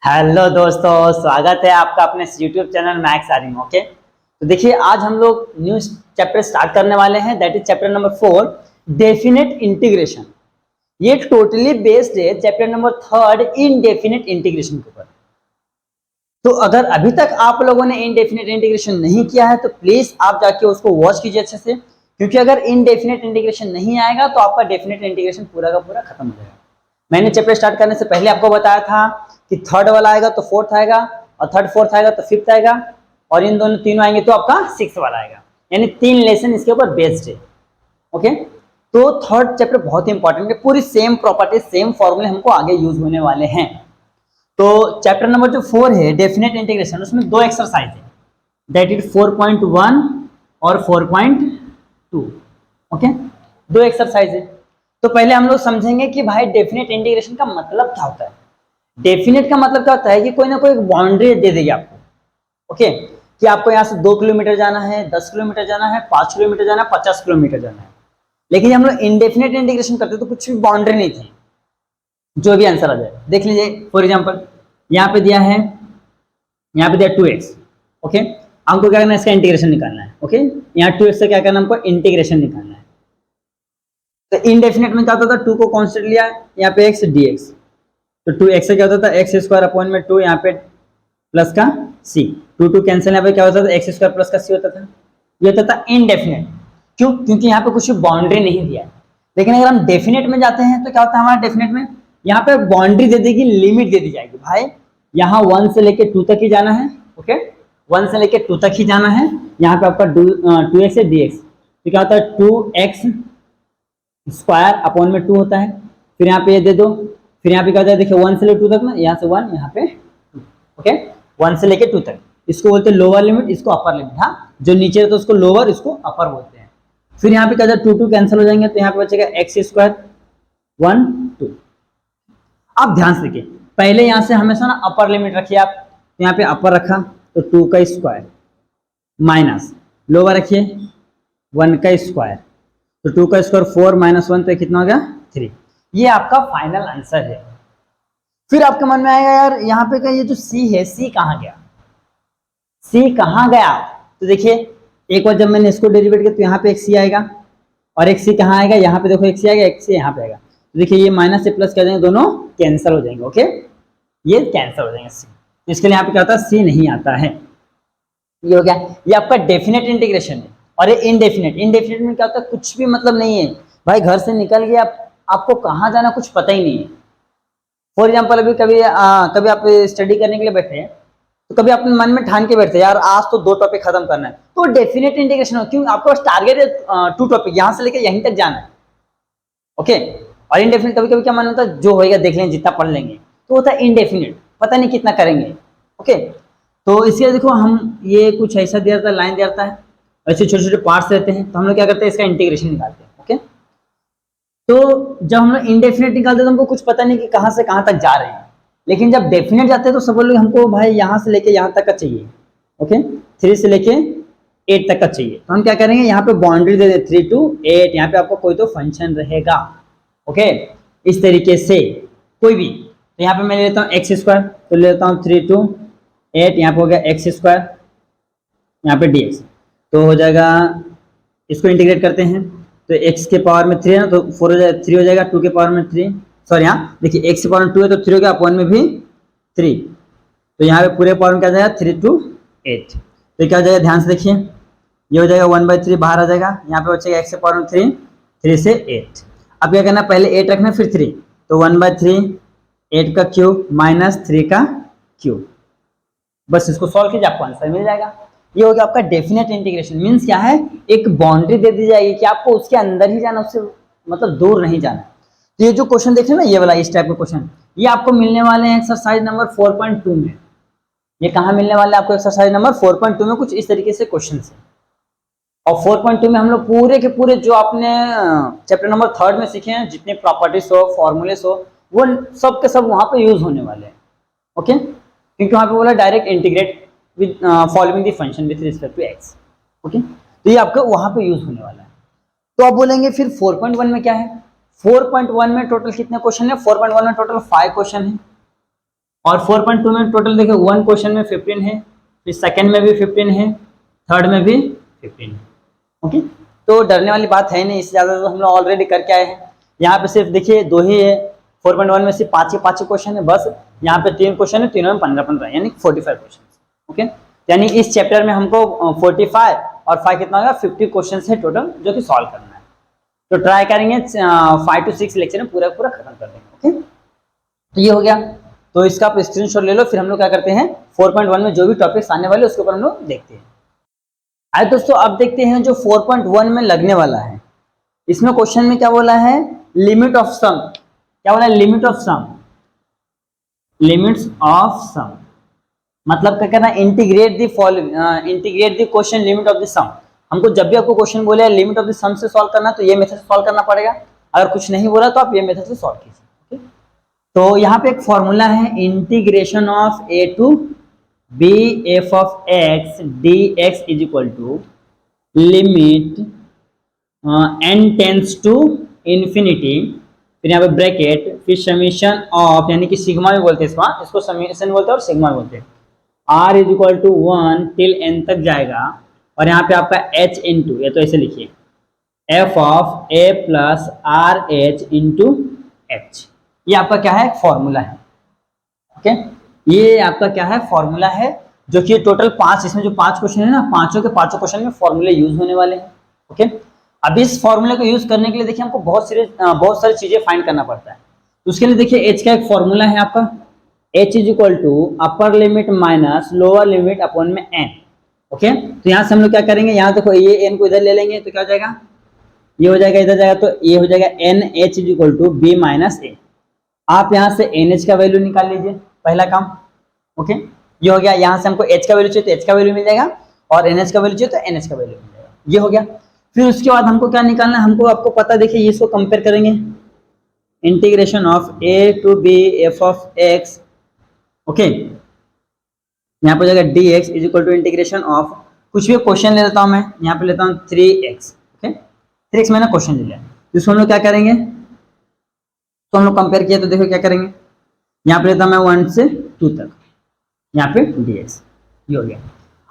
Hello दोस्तों, स्वागत है आपका अपने YouTube channel Max Aryan. Okay, तो देखिए आज हम लोग न्यू चैप्टर स्टार्ट करने वाले हैं, that is chapter number 4, definite integration. ये टोटली बेस्ड है चैप्टर नंबर 3 इनडेफिनेट इंटीग्रेशन के ऊपर। तो अगर अभी तक आप लोगों ने इनडेफिनेट इंटीग्रेशन नहीं किया है तो प्लीज आप जाके उसको वॉच कीजिए अच्छे से, क्योंकि अगर इनडेफिनेट इंटीग्रेशन नहीं आएगा तो आपका डेफिनेट इंटीग्रेशन पूरा का पूरा खत्म हो जाएगा। मैंने चैप्टर स्टार्ट करने से पहले आपको बताया था कि थर्ड वाला आएगा तो फोर्थ आएगा, और थर्ड फोर्थ आएगा तो फिफ्थ आएगा, और इन दोनों तीनों आएंगे तो आपका सिक्स वाला आएगा। यानी 3 लेसन इसके ऊपर बेस्ड है। ओके, तो थर्ड चैप्टर बहुत इंपॉर्टेंट है, पूरी सेम प्रॉपर्टी सेम फॉर्मूले हमको आगे यूज होने वाले हैं। तो चैप्टर नंबर जो 4 है डेफिनेट इंटीग्रेशन, उसमें 2 एक्सरसाइज है, दैट इज 4.1 और 4.2। ओके, 2 एक्सरसाइज है। तो पहले हम लोग समझेंगे कि भाई डेफिनेट इंटीग्रेशन का मतलब क्या होता है। डेफिनेट का मतलब क्या होता है कि कोई ना कोई बाउंड्री दे देगी आपको। ओके, कि आपको यहाँ से 2 किलोमीटर जाना है, 10 किलोमीटर जाना है, 5 किलोमीटर जाना है, 50 किलोमीटर जाना है। लेकिन हम लोग इनडेफिनेट इंटीग्रेशन करते तो कुछ भी बाउंड्री नहीं थी, जो भी आंसर आ जाए। देख लीजिए फॉर एग्जाम्पल यहाँ पे दिया है, यहाँ पे दिया 2x। ओके, हमको क्या करना है, इसका इंटीग्रेशन निकालना है। ओके, यहाँ 2x से क्या करना है, हमको इंटीग्रेशन निकालना है। तो इनडेफिनेट में क्या होता था, 2 को कांस्टेंट लिया, यहाँ पे x dx, तो 2x से क्या होता था x स्क्वायर अपॉन में 2, यहाँ पे प्लस का c, 2 कैंसिल, यहाँ पे क्या होता था x स्क्वायर प्लस का c होता था। ये होता था इनडेफिनेट। क्यों? क्योंकि यहाँ पे कुछ बाउंड्री नहीं दिया है। लेकिन अगर हम डेफिनेट में जाते हैं तो क्या होता है हमारा डेफिनेट में, यहाँ पे बाउंड्री दे देगी, लिमिट दे दी जाएगी। भाई यहाँ 1 से लेके 2 तक ही जाना है। ओके, 1 से लेके 2 तक ही जाना है। यहाँ पे आपका 2x है dx, तो क्या होता है 2x स्क्वायर अपॉन में 2 होता है। फिर यहाँ पे ये दे दो, फिर यहाँ पे क्या होता है, देखिए 1 से लेके 2 तक ना, यहाँ से 1, यहाँ पे 2। ओके, 1 से लेके 2 तक, इसको बोलते हैं लोअर लिमिट, इसको अपर लिमिट। हाँ, जो नीचे है तो उसको लोअर, इसको अपर बोलते हैं। फिर यहाँ पे क्या होता है 2 कैंसिल हो जाएंगे, तो यहाँ पे बचेगा x स्क्वायर 1 2। आप ध्यान से देखिए, पहले यहाँ से हमेशा ना अपर लिमिट रखिए आप, तो यहाँ पे अपर रखा तो 2 का स्क्वायर, माइनस लोअर रखिए 1 का स्क्वायर, तो 2 का स्क्वायर 4 माइनस 1, तो कितना हो गया 3। ये आपका फाइनल आंसर है। फिर आपके मन में आएगा यार यहाँ पे का ये जो c है, c कहाँ गया, c कहाँ गया। तो देखिए एक बार जब मैंने इसको डेरिवेट किया तो यहाँ पे एक c आएगा, और एक c कहाँ आएगा, यहाँ पे देखो एक c आएगा, एक c यहाँ पे आएगा। तो देखिए ये माइनस से प्लस कर देंगे, दोनों कैंसिल हो जाएंगे। ओके, ये कैंसिल हो जाएंगे c, तो इसके लिए यहाँ पे क्या होता है, c नहीं आता है। ये हो गया, ये आपका डेफिनेट इंटीग्रेशन है। और ये इनडेफिनेट, इनडेफिनेट में क्या होता है, कुछ भी मतलब नहीं है। भाई घर से निकल गया, आपको कहाँ जाना कुछ पता ही नहीं है। फॉर एग्जाम्पल अभी कभी आप स्टडी करने के लिए बैठे हैं, तो कभी अपने मन में ठान के बैठते हैं यार आज तो 2 टॉपिक खत्म करना है, तो डेफिनेट इंटीग्रेशन हो। क्यों? आपके पास टारगेट है 2 टॉपिक, यहाँ से लेकर यहीं तक जाना है। ओके, और इनडेफिनेट कभी कभी क्या मन होता है, जो होएगा देख लेंगे, जितना पढ़ लेंगे, तो होता है इनडेफिनेट, पता नहीं कितना करेंगे। ओके, तो इसके देखो हम ये कुछ ऐसा दिया था, लाइन दिया था, ऐसे छोटे छोटे पार्ट्स रहते हैं, तो हम लोग क्या करते हैं, इसका इंटीग्रेशन निकालते हैं। ओके, तो जब हम लोग इंडेफिनेट निकालते हैं तो हमको कुछ पता नहीं कि कहाँ से कहाँ तक जा रहे हैं। लेकिन जब डेफिनेट जाते हैं तो सब लोग हमको भाई यहाँ से लेके यहाँ तक का चाहिए। ओके, 3 से लेके 8 तक का चाहिए, तो हम क्या करेंगे, यहाँ पे बाउंड्री दे दें 3 to 8, यहाँ पे आपको कोई तो फंक्शन रहेगा। ओके, इस तरीके से कोई भी, तो यहाँ पे मैं ले लेता हूँ x स्क्वायर, तो ले लेता हूँ 3 to 8, यहाँ पे हो गया x स्क्वायर, यहाँ पे dx, तो हो जाएगा, इसको इंटीग्रेट करते हैं तो x के पावर में 3 है ना, तो 4 हो जाएगा, 3 हो जाएगा, 2 के पावर में 3, सॉरी यहाँ देखिए x के पावर में 2 है तो 3 हो गया, अपॉन में भी 3, तो यहाँ पे पूरे पावर में क्या जाएगा 3 to 8, तो क्या हो जाएगा, ध्यान से देखिए, ये हो जाएगा 1/3 बाहर आ जाएगा, यहाँ पे बचेगा x के पावर में 3, 3 से 8। अब क्या करना है, पहले 8 रखना फिर 3, तो 1/3 8 का क्यूब माइनस 3 का क्यूब, बस इसको सॉल्व कीजिए, आपको आंसर मिल जाएगा। ये हो गया आपका डेफिनेट इंटीग्रेशन। मींस क्या है, एक बाउंड्री दे दी जाएगी कि आपको उसके अंदर ही जाना, उससे मतलब दूर नहीं जाना। तो ये जो क्वेश्चन देख रहे हैं ना, ये वाला इस टाइप का क्वेश्चन, ये आपको मिलने वाले हैं एक्सरसाइज नंबर 4.2 में। ये कहाँ मिलने वाले हैं आपको, एक्सरसाइज नंबर 4.2 में कुछ इस तरीके से क्वेश्चन है। और 4.2 में हम लोग पूरे के पूरे जो आपने चैप्टर नंबर 3 में सीखे हैं, जितने प्रॉपर्टीज हो, फॉर्मूलेस हो, वो सब के सब वहां पे यूज होने वाले हैं। ओके, क्योंकि वहां पे बोला direct integrate with following the function with respect to x। Okay, तो ये आपका वहां पे यूज होने वाला है। तो आप बोलेंगे फिर 4.1 में क्या है। 4.1 में टोटल कितने क्वेश्चन है, 4.1 में टोटल 5 क्वेश्चन है। और 4.2 में टोटल देखिए 1 क्वेश्चन में 15 है, फिर सेकंड में भी 15 है, थर्ड में भी 15 है। ओके, तो डरने वाली बात है नहीं, इससे ज़्यादा तो हम लोग ऑलरेडी करके आए हैं। यहाँ पे सिर्फ देखिए 2 ही है, 4.1 में सिर्फ 5 ही क्वेश्चन है बस। यहाँ पे 3 क्वेश्चन है, तीनों में 15 यानी 45 क्वेश्चन। ओके, यानी इस चैप्टर में हमको 45 और 5 कितना होगा 50 क्वेश्चन है टोटल जो कि सॉल्व करना है। तो ट्राई करेंगे 5 to 6 लेक्चर में पूरा खत्म कर देंगे। ओके, तो ये हो गया। तो इसका आप स्क्रीनशॉट ले लो, फिर हम लोग क्या करते हैं 4.1 में जो भी टॉपिक्स आने वाले उसके ऊपर हम लोग देखते हैं। आइए दोस्तों, अब देखते हैं जो 4.1 में लगने वाला है। इसमें क्वेश्चन में क्या बोला है, लिमिट ऑफ सम। क्या बोला है, limit of sum, limits of sum मतलब क्या करना, integrate the following, integrate the question limit of the sum. हमको जब भी आपको क्वेश्चन बोले लिमिट ऑफ द सम से सॉल्व करना तो ये मेथड से सॉल्व करना पड़ेगा। अगर कुछ नहीं बोला तो आप ये मेथड से सॉल्व कीजिए। तो यहाँ पे एक फॉर्मूला है, integration of a to b f of x dx is equal to limit n tends to infinity, फिर यहाँ पे ब्रैकेट, फिर समीशन ऑफ, यानी कि सिग्मा भी बोलते हैं इसको समीशन बोलते हैं और सिग्मा बोलते हैं, r is equal to 1 till n तक जाएगा। और यहाँ पे आपका h इंटू, ये तो ऐसे लिखिए, f of a plus R H into H. ये आपका क्या है, फॉर्मूला है। ओके, ये आपका क्या है, फॉर्मूला है, जो कि टोटल 5, इसमें जो 5 क्वेश्चन है ना, पांचों के पांचों क्वेश्चन में फॉर्मूले यूज होने वाले हैं। ओके, अब इस फॉर्मूले को यूज करने के लिए देखिए हमको बहुत सारी चीजें फाइंड करना पड़ता है। तो उसके लिए देखिए h का एक फॉर्मूला है आपका, h is equal to upper limit minus lower limit upon में n। ओके, तो यहाँ से हम लोग क्या करेंगे, यहाँ देखो ये n को इधर ले लेंगे तो क्या हो जाएगा, ये हो जाएगा, इधर जाएगा तो ये हो जाएगा N H is equal to B minus A. आप यहाँ से एन एच का वैल्यू निकाल लीजिए, पहला काम। ओके, ये हो गया, यहाँ से हमको एच का वैल्यू चाहिए तो एच का वैल्यू मिल जाएगा, और एन एच का वैल्यू चाहिए तो एन एच का वैल्यू मिल जाएगा। ये हो गया। फिर उसके बाद हमको क्या निकालना है, हमको आपको पता, देखिए इसको कंपेयर करेंगे, integration of a to b f of x. Okay, यहाँ पे हो जाएगा d x is equal to integration of, कुछ भी क्वेश्चन ले लेता हूँ मैं, यहाँ पे लेता हूँ 3x। ओके, 3x मैंने क्वेश्चन ले लिया, तो इसको हम लोग क्या करेंगे, तो हम लोग कंपेयर किया तो देखो क्या करेंगे, यहाँ पे लेता हूँ मैं 1 से 2 तक, यहाँ पे dx, ये हो गया।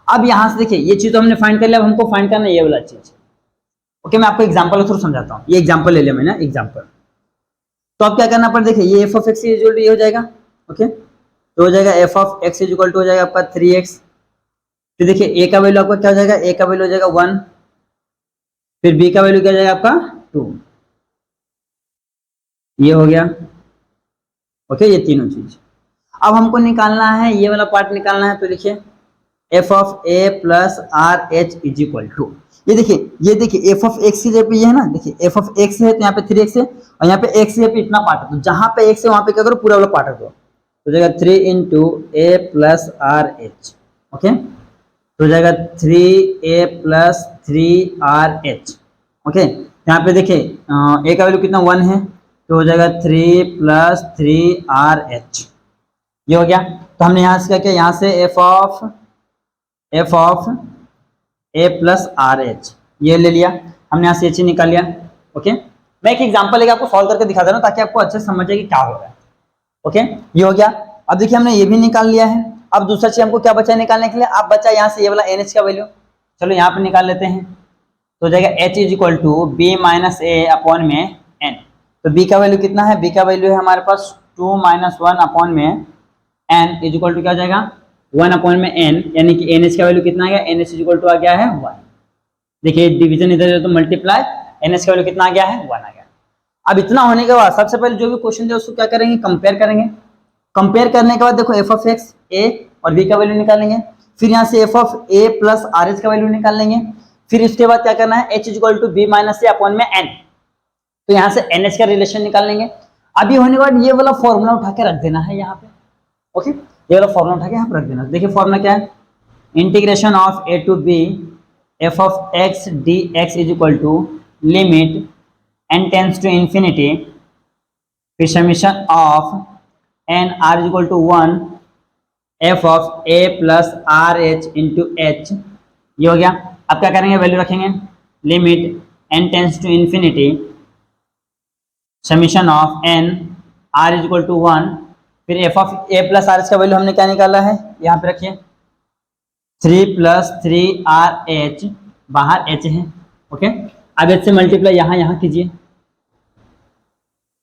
अब यहाँ से देखिए ये चीज तो हमने फाइंड कर लिया, अब हमको फाइंड करना है ये वाला चीज। ओके, मैं आपको एग्जांपल के थ्रू समझाता हूँ। ये एग्जांपल ले लिया मैंने, एग्जांपल। तो अब क्या करना पड़ेगा, देखिए ये f of x equal to ये हो जाएगा। ओके, तो हो जाएगा f of x equal to हो जाएगा आपका 3x। फिर देखिए a का वैल्यू आपका क्या हो जाएगा, a का वैल्यू हो जाएगा 1, फिर b का वैल्यू क्या हो जाएगा आपका 2, ये हो गया। ओके, ये तीनों चीज। अब हमको निकालना है, ये वाला पार्ट निकालना है, तो लिखिए f of a plus R H is equal to, ये देखिए f ऑफ x की जगह पे ये है ना, देखिए f ऑफ x है तो यहाँ पे 3x है, और यहाँ पे x की जगह पे इतना पार्ट है, तो जहां पे x है वहां पे क्या करो, पूरा वाला पार्ट रख दो, तो जाएगा 3 into a plus are h. Okay, तो जाएगा 3a प्लस 3rh। ओके, यहाँ पे देखिए a का वैल्यू कितना 1 है, तो हो जाएगा 3 प्लस 3rh, ये हो गया। तो हमने यहाँ से क्या किया, यहाँ से f of a plus R H ये ले लिया, हमने यहाँ से h निकाल लिया। ओके, मैं एक एग्जांपल लेके आपको सॉल्व करके दिखा दे रहा हूँ ताकि आपको अच्छे से समझ जाए कि क्या हो रहा है। ओके, ये हो गया। अब देखिए हमने ये भी निकाल लिया है। अब दूसरा चीज हमको क्या बचा है निकालने के लिए, अब बचा यहाँ से ये वाला एन एच का वैल्यू, चलो यहाँ पे निकाल लेते हैं। तो हो जाएगा h is equal to B minus a upon में n। तो b का वैल्यू कितना है, b का वैल्यू है हमारे पास 2 माइनस 1 अपॉन में n इज इक्वल टू क्या हो जाएगा 1 अपॉन में n, यानी कि NH का वैल्यू कितना आ गया, NH इज इक्वल टू आ गया है 1। देखिए डिवीजन इधर तो मल्टीप्लाई, NH का वैल्यू कितना आ गया है 1 आ गया। अब इतना होने के बाद सबसे पहले जो भी क्वेश्चन है उसको क्या करेंगे, कंपेयर करेंगे। कंपेयर करने के बाद देखो f ऑफ x a और b का वैल्यू निकालेंगे, फिर यहाँ से f of a plus R H का वैल्यू निकाल लेंगे, फिर इसके बाद क्या करना है h is equal to B minus a upon में n, तो यहाँ से NH का रिलेशन निकाल लेंगे। अब ये होने के बाद ये वाला फॉर्मूला उठा के रख देना है यहाँ पे। ओके, ये वाला फॉर्मूला उठा के यहाँ पे रख देना। देखिए फॉर्मूला क्या है, integration of a to b f of x dx is equal to limit n tends to infinity, फिर summation of n r is equal to 1 f of a plus R H into H, ये हो गया। अब क्या करेंगे, value रखेंगे, limit n tends to infinity summation of n r is equal to 1 फिर F of A plus R H का value हमने क्या निकाला है, यहाँ पे रखिए 3 + 3RH, बाहर h है, ओके। अब h से मल्टीप्लाई यहाँ कीजिए,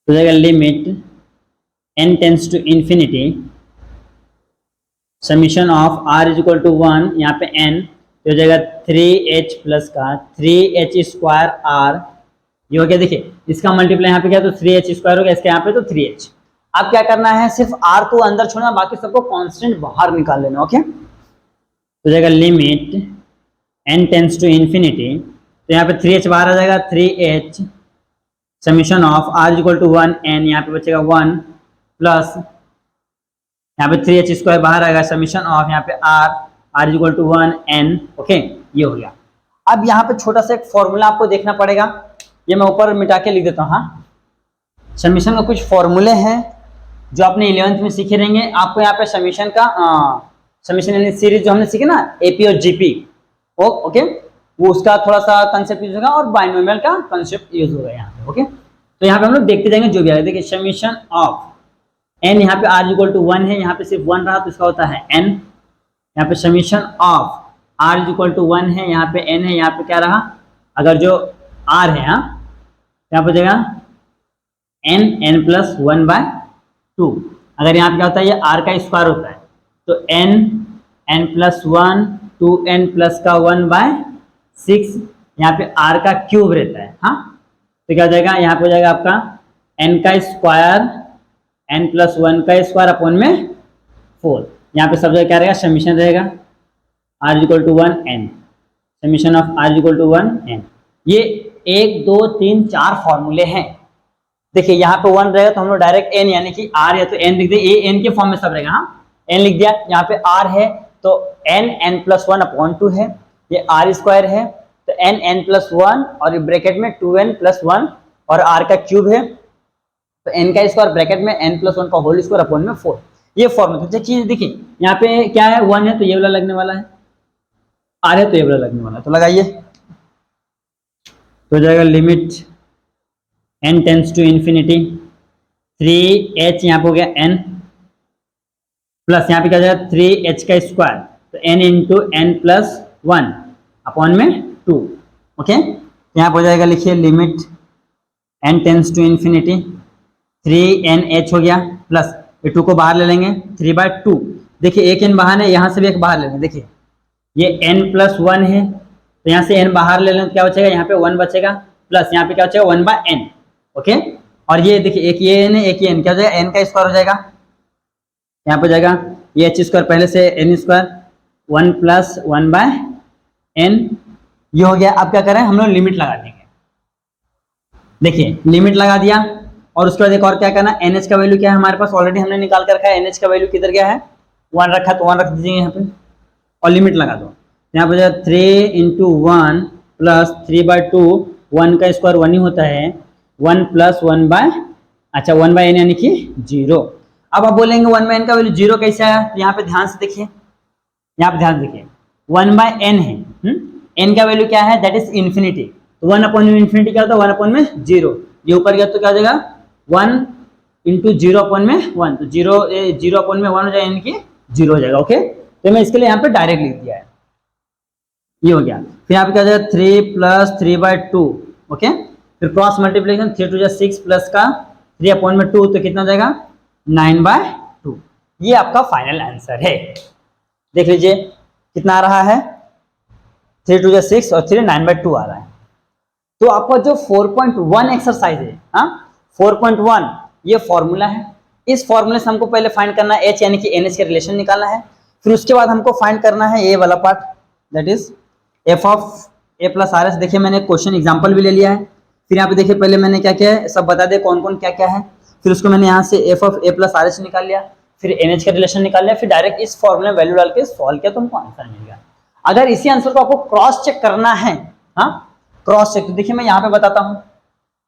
तो जाएगा limit n tends to infinity summation of r is equal to 1, यहाँ पे n तो हो जाएगा 3h प्लस का 3h² r, ये हो गया। देखिए इसका मल्टीप्लाई यहाँ पे क्या, तो 3h² हो गया, इसके यहाँ पे तो 3h। अब क्या करना है, सिर्फ r को अंदर छोड़ना, बाकी सबको कांस्टेंट बाहर निकाल लेना, ओके। तो जाएगा limit n tends to infinity, तो यहाँ पे 3h बाहर आ जाएगा, 3h summation of r is equal to 1 n, यहाँ पे बचेगा 1 प्लस यहाँ पे 3h² बाहर आएगा, समीशन ऑफ यहाँ पे r is equal to 1 n, okay. ये हो गया। अब यहाँ पे छोटा सा एक फॉर्मूला आपको देखना पड़ेगा, ये मैं ऊपर मिटा के लिख देता हूँ। हाँ, समीशन का कुछ फॉर्मूले हैं जो आपने 11th में सीखे रहेंगे। आपको यहाँ पे समीशन का समीशन यानी सीरीज जो हमने सीखे ना, एपी और जीपी, ओके, वो उसका थोड़ा सा कंसेप्ट यूज होगा और बाइनोमियल का कंसेप्ट यूज होगा यहाँ पे, ओके। तो यहाँ पे हम लोग देखते जाएंगे जो भी आएगा। देखिए समीशन ऑफ n, यहाँ पे r इक्वल टू 1 है, यहाँ पे सिर्फ 1 रहा तो इसका होता है n। यहाँ पे summation of r equal to 1 है, यहाँ पे n है, यहाँ पे क्या रहा, अगर जो r है, हाँ, यहाँ पे देगा n प्लस 1/2। अगर यहाँ पे क्या होता है, ये r का स्क्वायर होता है, तो n प्लस 1 2n प्लस का 1/6, यहाँ पे r का क्यूब रहता है। हाँ, तो क्या हो जाएगा, यहाँ पे हो जाएगा आपका n का स्क्वायर n प्लस 1 का स्क्वायर अपॉन में 4। यहाँ पे सब जगह क्या रहेगा, समीशन रहेगा r equal to 1 n, summation of r equal to 1 n। ये 1 2 3 4 फॉर्मूले हैं। देखिए यहाँ पे 1 रहेगा तो हम लोग डायरेक्ट n यानी कि r या तो n लिख दे, ये n के फॉर्म में सब रहेगा। हाँ, n लिख दिया। यहाँ पे r है तो n प्लस 1 अपॉन 2 है, ये r स्क्वायर है तो n प्लस 1 और ब्रैकेट में 2n प्लस 1 और r का क्यूब है तो n का स्क्वायर ब्रैकेट में n प्लस 1 का होल स्क्वायर अपॉन में 4। ये फॉर्मूला। तो चीज देखिए यहाँ पे क्या है, 1 है तो ये वाला लगने वाला है, r है तो ये वाला लगने वाला है, तो लगाइए। तो हो जाएगा limit n tends to infinity 3h, यहाँ पे हो गया n प्लस यहाँ पे क्या हो जाएगा 3h का स्क्वायर, तो n into n plus 1 upon में 2, ओके। यहाँ पे हो जाएगा, लिखिए limit n tends to infinity 3nh हो गया प्लस ये 2 को बाहर ले लेंगे 3/2। देखिए एक n बाहर है, यहाँ से भी एक बाहर ले लेंगे। देखिए ये n प्लस 1 है तो यहाँ से n बाहर ले लें तो क्या बचेगा, यहाँ पे 1 बचेगा प्लस यहाँ पे क्या बचेगा 1/n, ओके। और ये देखिए एक ये n है एक ये n, क्या हो जाएगा n का स्क्वायर हो जाएगा, यहाँ पे जाएगा ये h² पहले से n² 1 प्लस 1/n, ये हो गया। अब क्या करें, हम लोग लिमिट लगा देंगे। देखिए लिमिट लगा दिया और उसके बाद एक और क्या करना, NH का वैल्यू क्या है हमारे पास, ऑलरेडी हमने निकाल कर रखा है। NH का वैल्यू किधर गया है, 1 रखा तो 1 रख दीजिए यहाँ पे और लिमिट लगा दो। यहाँ पे 3 इंटू 1 प्लस 3/2, 1 का स्क्वायर 1 ही होता है, 1 प्लस 1/n यानी कि 0। अब आप बोलेंगे 1/n का वैल्यू 0 कैसे आया, तो यहाँ पे ध्यान से देखिए, यहाँ पे ध्यान से देखिए 1/n है, n का वैल्यू क्या है, दैट इज इन्फिनिटी, तो 1 अपॉन में इन्फिनिटी क्या होता है 1 अपॉन में 0, ये ऊपर गया तो क्या हो जाएगा 1 इंटू 0 अपॉन में 1, तो 0 अपॉन में 1 हो जाएगा यानी कि 0 हो जाएगा, ओके। तो मैं इसके लिए यहाँ पे डायरेक्ट लिख दिया है, ये हो गया। फिर यहाँ पे क्या हो जाएगा 3 प्लस 3/2, ओके। फिर क्रॉस मल्टीप्लिकेशन 3 2 6 प्लस का 3 अपॉन में 2 तो कितना हो जाएगा 9/2। ये आपका फाइनल आंसर है। देख लीजिए कितना आ रहा है, 3 2 6 और 3 9/2 आ रहा है। तो आपका जो 4.1 एक्सरसाइज है, हाँ 4.1, ये फॉर्मूला है। इस फॉर्मूले से हमको पहले फाइंड करना है h यानी कि NH के रिलेशन निकालना है। फिर उसके बाद हमको फाइंड करना है ये वाला part, that is f of a plus R S. देखिए मैंने क्वेश्चन एग्जांपल भी ले लिया है। फिर यहाँ पे देखिए पहले मैंने क्या किया है, सब बता दे कौन कौन क्या क्या है। फिर उसको मैंने यहाँ से f of a plus R S निकाल लिया, फिर NH का रिलेशन निकाल लिया, फिर डायरेक्ट इस फॉर्मूले में वैल्यू डाल के सॉल्व किया, तुमको आंसर मिल गया। अगर इसी आंसर को आपको क्रॉस चेक करना है, हाँ क्रॉस चेक, तो देखिए मैं यहाँ पे बताता हूँ।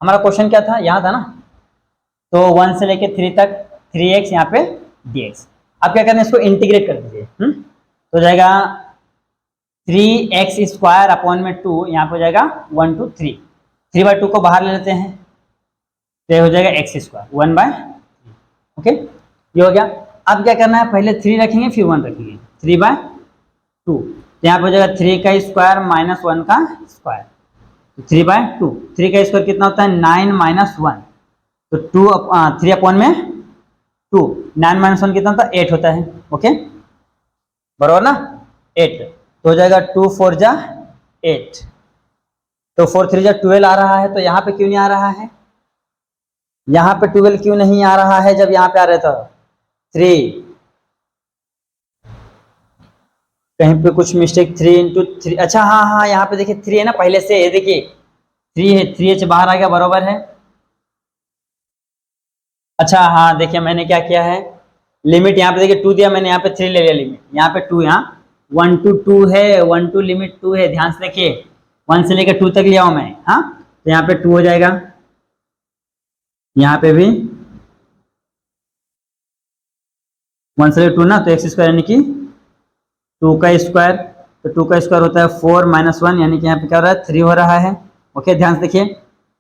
हमारा क्वेश्चन क्या था, यहाँ था ना, तो 1 से लेके 3 तक 3x यहाँ पे dx। अब क्या करना है, इसको इंटीग्रेट कर दीजिए, तो जाएगा 3x स्क्वायर अपॉन में 2, यहाँ पे हो जाएगा 1 2 3, 3/2 को बाहर ले लेते हैं तो हो जाएगा x स्क्वायर 1/3, ओके। ये हो गया। अब क्या करना है, पहले 3 रखेंगे फिर 1 रखेंगे, 3/2। तो यहाँ पे हो जाएगा 3 का स्क्वायर माइनस 1 का स्क्वायर, 3/2। 3 का स्क्वायर कितना होता है 9 माइनस 1, तो 3 अपॉन में 2, 9 माइनस 1 कितना होता है 8 होता है। ओके बराबर ना, 8। तो हो जाएगा 2 4 जा 8, तो 4 3 जा 12 आ रहा है। तो यहाँ पे क्यों नहीं आ रहा है, यहाँ पे 12 क्यों नहीं आ रहा है जब यहाँ पे आ रहा था 3, कहीं पे कुछ मिस्टेक, 3 इंटू 3, अच्छा हाँ हाँ यहाँ पे देखिए 3 है ना पहले से, ये देखिए 3 है, 3h बाहर आ गया, बराबर है। अच्छा हाँ देखिए मैंने क्या किया है, लिमिट यहाँ पे देखिए 2 दिया मैंने, यहाँ पे 3 ले लिया लिमिट, यहाँ पे 2, यहाँ 1 to 2 है, 1 to लिमिट 2 है, ध्यान से देखिए 1 से लेकर 2 तक लिया हूं मैं। हाँ तो यहाँ पे 2 हो जाएगा, यहाँ पे भी 1 से लेकर 2 ना, तो एक्स स्क्वायर यानी कि 2 का स्क्वायर, तो 2 का स्क्वायर होता है 4 माइनस 1, यानी कि यहाँ पे क्या हो रहा है 3 हो रहा है। ओके ध्यान से देखिए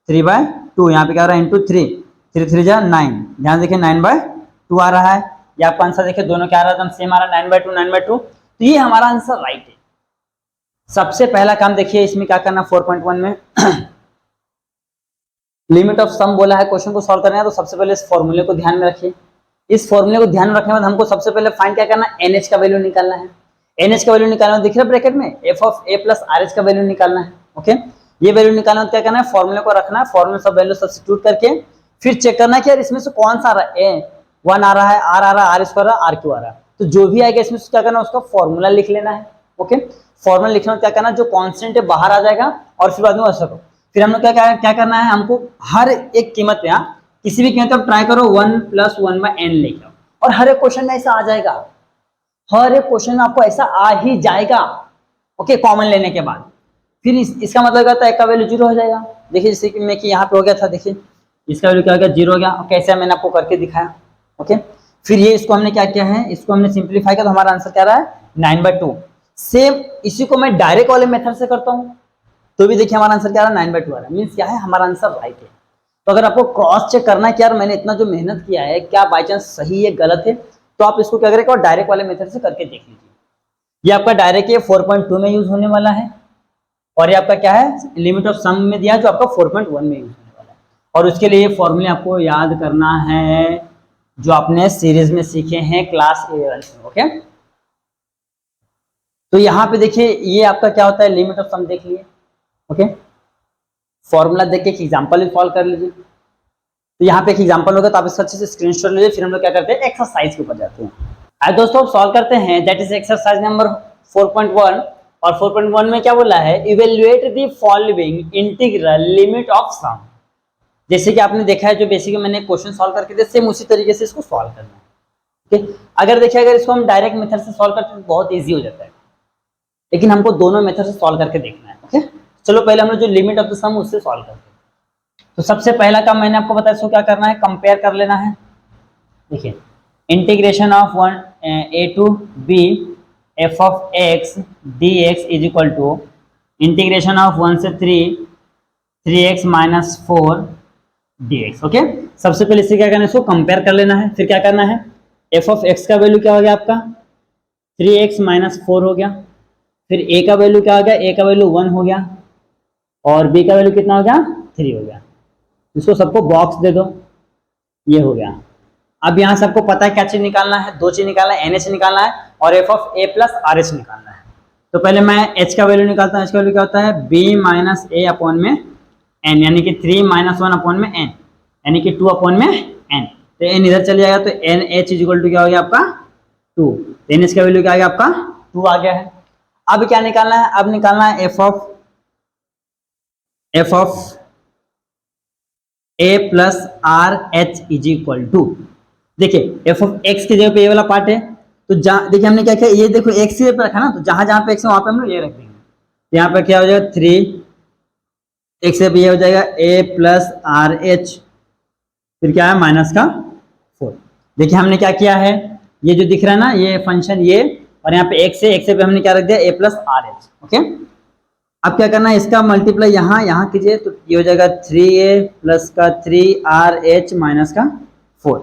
3/2, यहाँ पे क्या हो रहा है इंटू 3, 3 3 जा 9, ध्यान देखिए 9/2 आ रहा है। ये आपका आंसर देखिए दोनों क्या आ रहा है, एकदम सेम आ रहा है 9/2 9/2। तो ये हमारा आंसर राइट है। सबसे पहला काम देखिए इसमें क्या करना, 4.1 में लिमिट ऑफ सम बोला है, क्वेश्चन को सॉल्व करना है, तो सबसे पहले इस फॉर्मूले को ध्यान में रखिए। इस फॉर्मूले को ध्यान में रखने के बाद हमको सबसे पहले फाइंड क्या करना है, एनएच का वैल्यू निकालना है। एनएच का वैल्यू निकालना दिख रहा है ब्रैकेट में, F of A plus R H का वैल्यू निकालना है। ओके ये वैल्यू निकालना क्या करना है, फॉर्मूले को रखना है, फॉर्मूले सब वैल्यू सब्स्टिट्यूट करके फिर चेक करना है कि यार इसमें से कौन सा आ रहा है, ए 1 आ रहा है, आर आ रहा है, आर स्क्वायर आ रहा है, आर क्यू आ रहा है। तो जो भी आएगा इसमें से क्या करना है, उसका फॉर्मूला लिख लेना है। ओके फॉर्मूला लिखना क्या करना, जो कांस्टेंट है बाहर आ जाएगा और फिर बाद में वैसा करो। फिर हम लोग क्या करना है, हमको हर एक कीमत पे किसी भी कीमत पर ट्राई करो 1 + 1/n लेके आओ, और हर एक क्वेश्चन में ऐसा आ जाएगा, हर एक क्वेश्चन में आपको ऐसा आ ही जाएगा। ओके कॉमन लेने के बाद फिर इसका मतलब क्या था, एक का वैल्यू 0 हो जाएगा। देखिए जैसे कि मैं कि यहाँ पे हो गया था, देखिए इसका वैल्यू क्या हो गया 0 हो गया, कैसे मैंने आपको करके दिखाया। ओके फिर ये इसको हमने क्या किया है, इसको हमने सिंप्लीफाई किया, तो हमारा आंसर क्या रहा है 9/2। सेम इसी को मैं डायरेक्ट वाले मेथड से करता हूँ तो भी देखिए हमारा आंसर क्या रहा है 9/2 आ रहा है, मीन्स क्या है हमारा आंसर राइट है। तो अगर आपको क्रॉस चेक करना है कि यार मैंने इतना जो मेहनत किया है क्या बाई चांस सही है गलत है, तो आप इसको क्या करें और डायरेक्ट वाले मेथड से करके देख लीजिए। ये आपका डायरेक्ट ये 4.2 में यूज होने वाला है, और ये आपका क्या है लिमिट ऑफ सम में दिया जो आपका 4.1 में यूज होने वाला है। और उसके लिए फॉर्मूले आपको याद करना है जो आपने सीरीज में सीखे हैं क्लास 11 में। ओके तो यहाँ पे देखिए ये आपका क्या होता है, लिमिट ऑफ सम देख लिए। ओके फॉर्मूला देख के एक एग्जांपल भी सॉल्व कर लीजिए। तो यहाँ पे एक एग्जांपल होगा तो आप इसका अच्छे से स्क्रीनशॉट लीजिए, फिर हम लोग क्या करते हैं एक्सरसाइज के ऊपर जाते हैं। आज दोस्तों अब सॉल्व करते हैं, दैट इज एक्सरसाइज नंबर 4.1। और 4.1 में क्या बोला है, evaluate the following integral limit of sum. जैसे कि आपने देखा है जो बेसिक मैंने क्वेश्चन सॉल्व करके दिया, सेम उसी तरीके से इसको सॉल्व करना है। ओके अगर देखिए अगर इसको हम डायरेक्ट मेथड से सॉल्व करते हैं तो बहुत ईजी हो जाता है, लेकिन हमको दोनों मेथड से सॉल्व करके देखना है। ओके चलो पहले हम लोग जो लिमिट ऑफ द सम उससे सॉल्व करते हैं। तो सबसे पहला काम मैंने आपको बताया इसको क्या करना है, कंपेयर कर लेना है। देखिए integration of a to b f of x dx is equal to integration of 1 से 3x माइनस 4 dx। ओके सबसे पहले इससे क्या करना है, इसको कंपेयर कर लेना है। फिर क्या करना है, f of x का वैल्यू क्या हो गया आपका 3x माइनस 4 हो गया। फिर a का वैल्यू क्या हो गया, a का वैल्यू 1 हो गया, और b का वैल्यू कितना हो गया 3 हो गया। इसको सबको बॉक्स दे दो, ये हो गया। अब यहाँ से आपको पता है क्या चीज निकालना है, दो चीज निकालना है, NH निकालना है और f of a plus RH निकालना है। तो पहले मैं h का वैल्यू निकालता हूँ। h का वैल्यू क्या होता है b माइनस a अपॉन में n, यानी कि 3 माइनस 1 अपॉन में n, यानी कि 2 अपॉन में n। तो n इधर चले जाएगा तो NH इज इक्वल टू क्या हो गया आपका 2। तो NH का वैल्यू क्या आ गया आपका 2 आ गया है। अब क्या निकालना है, अब निकालना है f of a plus R H is equal to, देखिए f ऑफ x की जगह पे ये वाला पार्ट है, तो देखिए हमने क्या किया, ये देखो x पे रखा ना, तो जहां जहां पे x है वहां पे हम लोग ये रख देंगे। तो यहाँ पे क्या हो जाएगा 3 x पे ये हो जाएगा a प्लस आर एच, फिर क्या है माइनस का 4। देखिए हमने क्या किया है, ये जो दिख रहा है ना ये फंक्शन ये, और यहाँ पे x पे हमने क्या रख दिया a plus are h. Okay अब क्या करना है, इसका मल्टीप्लाई यहाँ कीजिए, तो ये हो जाएगा 3a प्लस का 3RH माइनस का 4।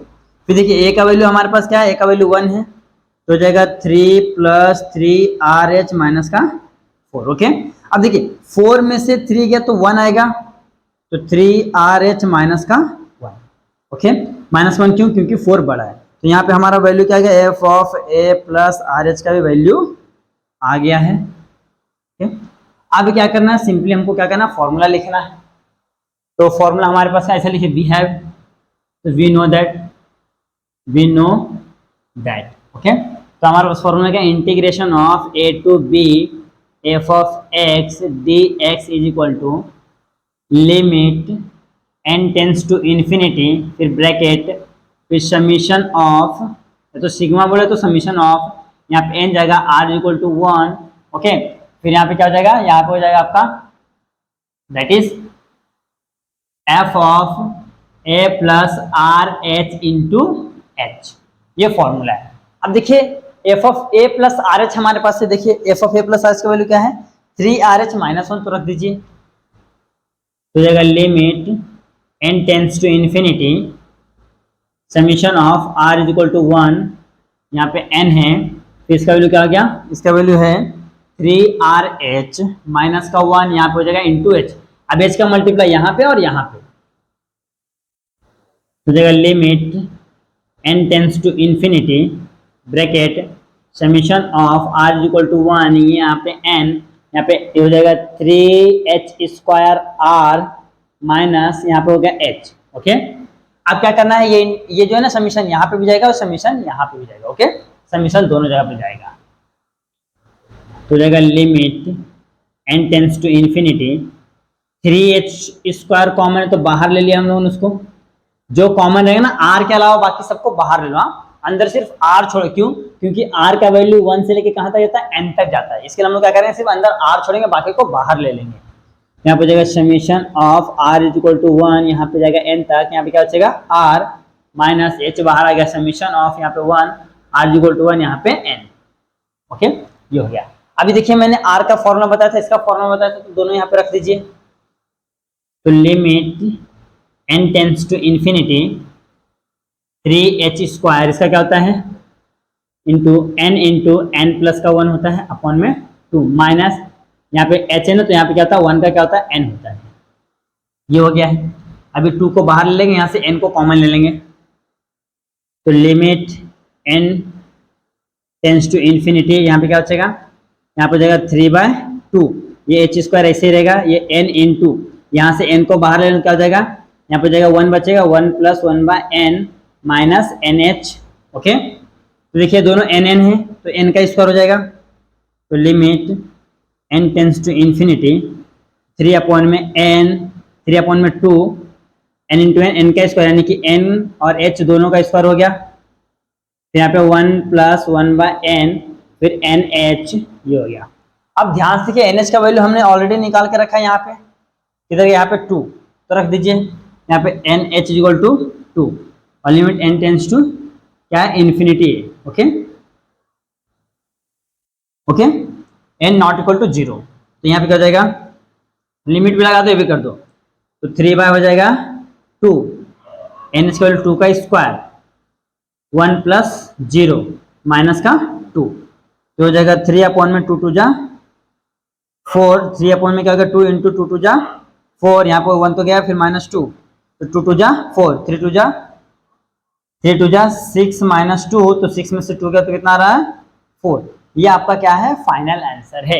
फिर देखिए ए का वैल्यू हमारे पास क्या है, ए का वैल्यू 1 है, तो हो जाएगा 3 + 3RH माइनस का 4। ओके, अब देखिए 4 में से 3 गया तो 1 आएगा, तो 3RH माइनस का 1। ओके, -1 क्यों, क्योंकि 4 बड़ा है, तो यहाँ पे हमारा वैल्यू क्या आ गया, F of A plus R H का भी वैल्यू आ गया है। ओके, अब क्या करना है, सिंपली हमको क्या करना है, फॉर्मूला लिखना है। तो फॉर्मूला हमारे पास ऐसा लिखे, वी हैव, तो वी नो दैट। ओके, तो हमारे पास फॉर्मूला क्या, integration of a to b f of x d x is equal to limit n tends to infinity, फिर ब्रैकेट, फिर समीशन ऑफ, तो सिग्मा बोले तो समीशन ऑफ, यहाँ पे n जाएगा r इक्वल टू 1। ओके, फिर यहाँ पे क्या हो जाएगा, यहाँ पे हो जाएगा आपका that is f of a plus R H into H, ये फॉर्मूला है। अब देखिए f of a plus R H हमारे पास से, देखिए f of a plus R H का वैल्यू क्या है, 3RH माइनस 1, तो रख दीजिए, तो जाएगा limit n tends to infinity summation of r is equal to 1, यहाँ पे n है, फिर इसका वैल्यू क्या हो गया, इसका वैल्यू है 3RH माइनस का 1, यहाँ पे हो जाएगा इंटू एच। अब h का मल्टीप्लाई यहाँ पे और यहाँ पे, तो जाएगा limit n tends to infinity bracket summation of r is equal to 1, ये यहाँ पे n, यहाँ पे हो जाएगा 3h² माइनस यहाँ पे हो गया h। ओके, अब क्या करना है, ये जो है ना समीशन यहाँ पे भी जाएगा और समीशन यहाँ पे भी जाएगा। ओके, समीशन दोनों जगह पे जाएगा, तो जाएगा limit n tends to infinity, 3h² common है तो बाहर ले लिया हम लोगों ने उसको, जो कॉमन रहेगा ना r के अलावा बाकी सबको बाहर ले लो, अंदर सिर्फ r छोड़ो, क्यों, क्योंकि r का वैल्यू 1 से लेके कहां तक जाता है, n तक जाता है, इसके लिए हम लोग क्या करेंगे, सिर्फ अंदर r छोड़ेंगे, बाकी को बाहर ले लेंगे। यहाँ पे जाएगा summation of r is equal to 1, यहाँ पे जाएगा n तक, यहाँ पे क्या बचेगा r माइनस h, बाहर आ गया समीशन ऑफ यहाँ पे 1 r इज इक्वल टू 1, यहाँ पे n। ओके, ये हो गया। अभी देखिए मैंने r का फॉर्मूला बताया था, इसका फॉर्मूला बताया था, तो दोनों यहाँ पे रख दीजिए, तो limit n tends to infinity 3h², इसका क्या होता है, इंटू n प्लस का 1 होता है अपॉन में 2, माइनस यहाँ पे h है ना, तो यहाँ पे क्या होता है 1 का क्या होता है n होता है, ये हो गया है। अभी 2 को बाहर ले लेंगे, यहाँ से n को कॉमन ले लेंगे, तो limit n tends to infinity, यहाँ पे क्या बचेगा, यहाँ पे जाएगा 3/2, ये h² ऐसे ही रहेगा, ये n इंटू यहाँ से n को बाहर ले लेंगे, क्या हो जाएगा, यहाँ पे जाएगा 1 बचेगा, 1 + 1/n माइनस NH। ओके, तो देखिए दोनों n है, तो n का स्क्वायर हो जाएगा, तो limit n tends to infinity 3/2 n into n का स्क्वायर, यानी कि n और h दोनों का स्क्वायर हो गया, फिर यहाँ पे 1 + 1/n फिर NH, ये हो गया। अब ध्यान से देखिए NH का वैल्यू हमने ऑलरेडी निकाल के रखा है, यहाँ पे किधर, यहाँ पे 2, तो रख दीजिए, यहाँ पे NH = 2 और लिमिट n टेंस टू क्या है, इन्फिनिटी है। Okay okay, n not equal to 0, तो यहाँ पे क्या हो जाएगा, लिमिट भी लगा दो, ये भी कर दो, तो 3 हो जाएगा 2, n इक्वल 2 का स्क्वायर 1 + 0 माइनस का 2, तो हो जाएगा 3/2 2 जा 4, 3 में क्या होगा 2 × 2 2 जा 4, यहाँ पर 1 तो गया, फिर -2, तो 2 2 जा 4, 3 2 जा 6 -2, तो 6 में से 2 गया तो कितना आ रहा है 4। ये आपका क्या है, फाइनल आंसर है।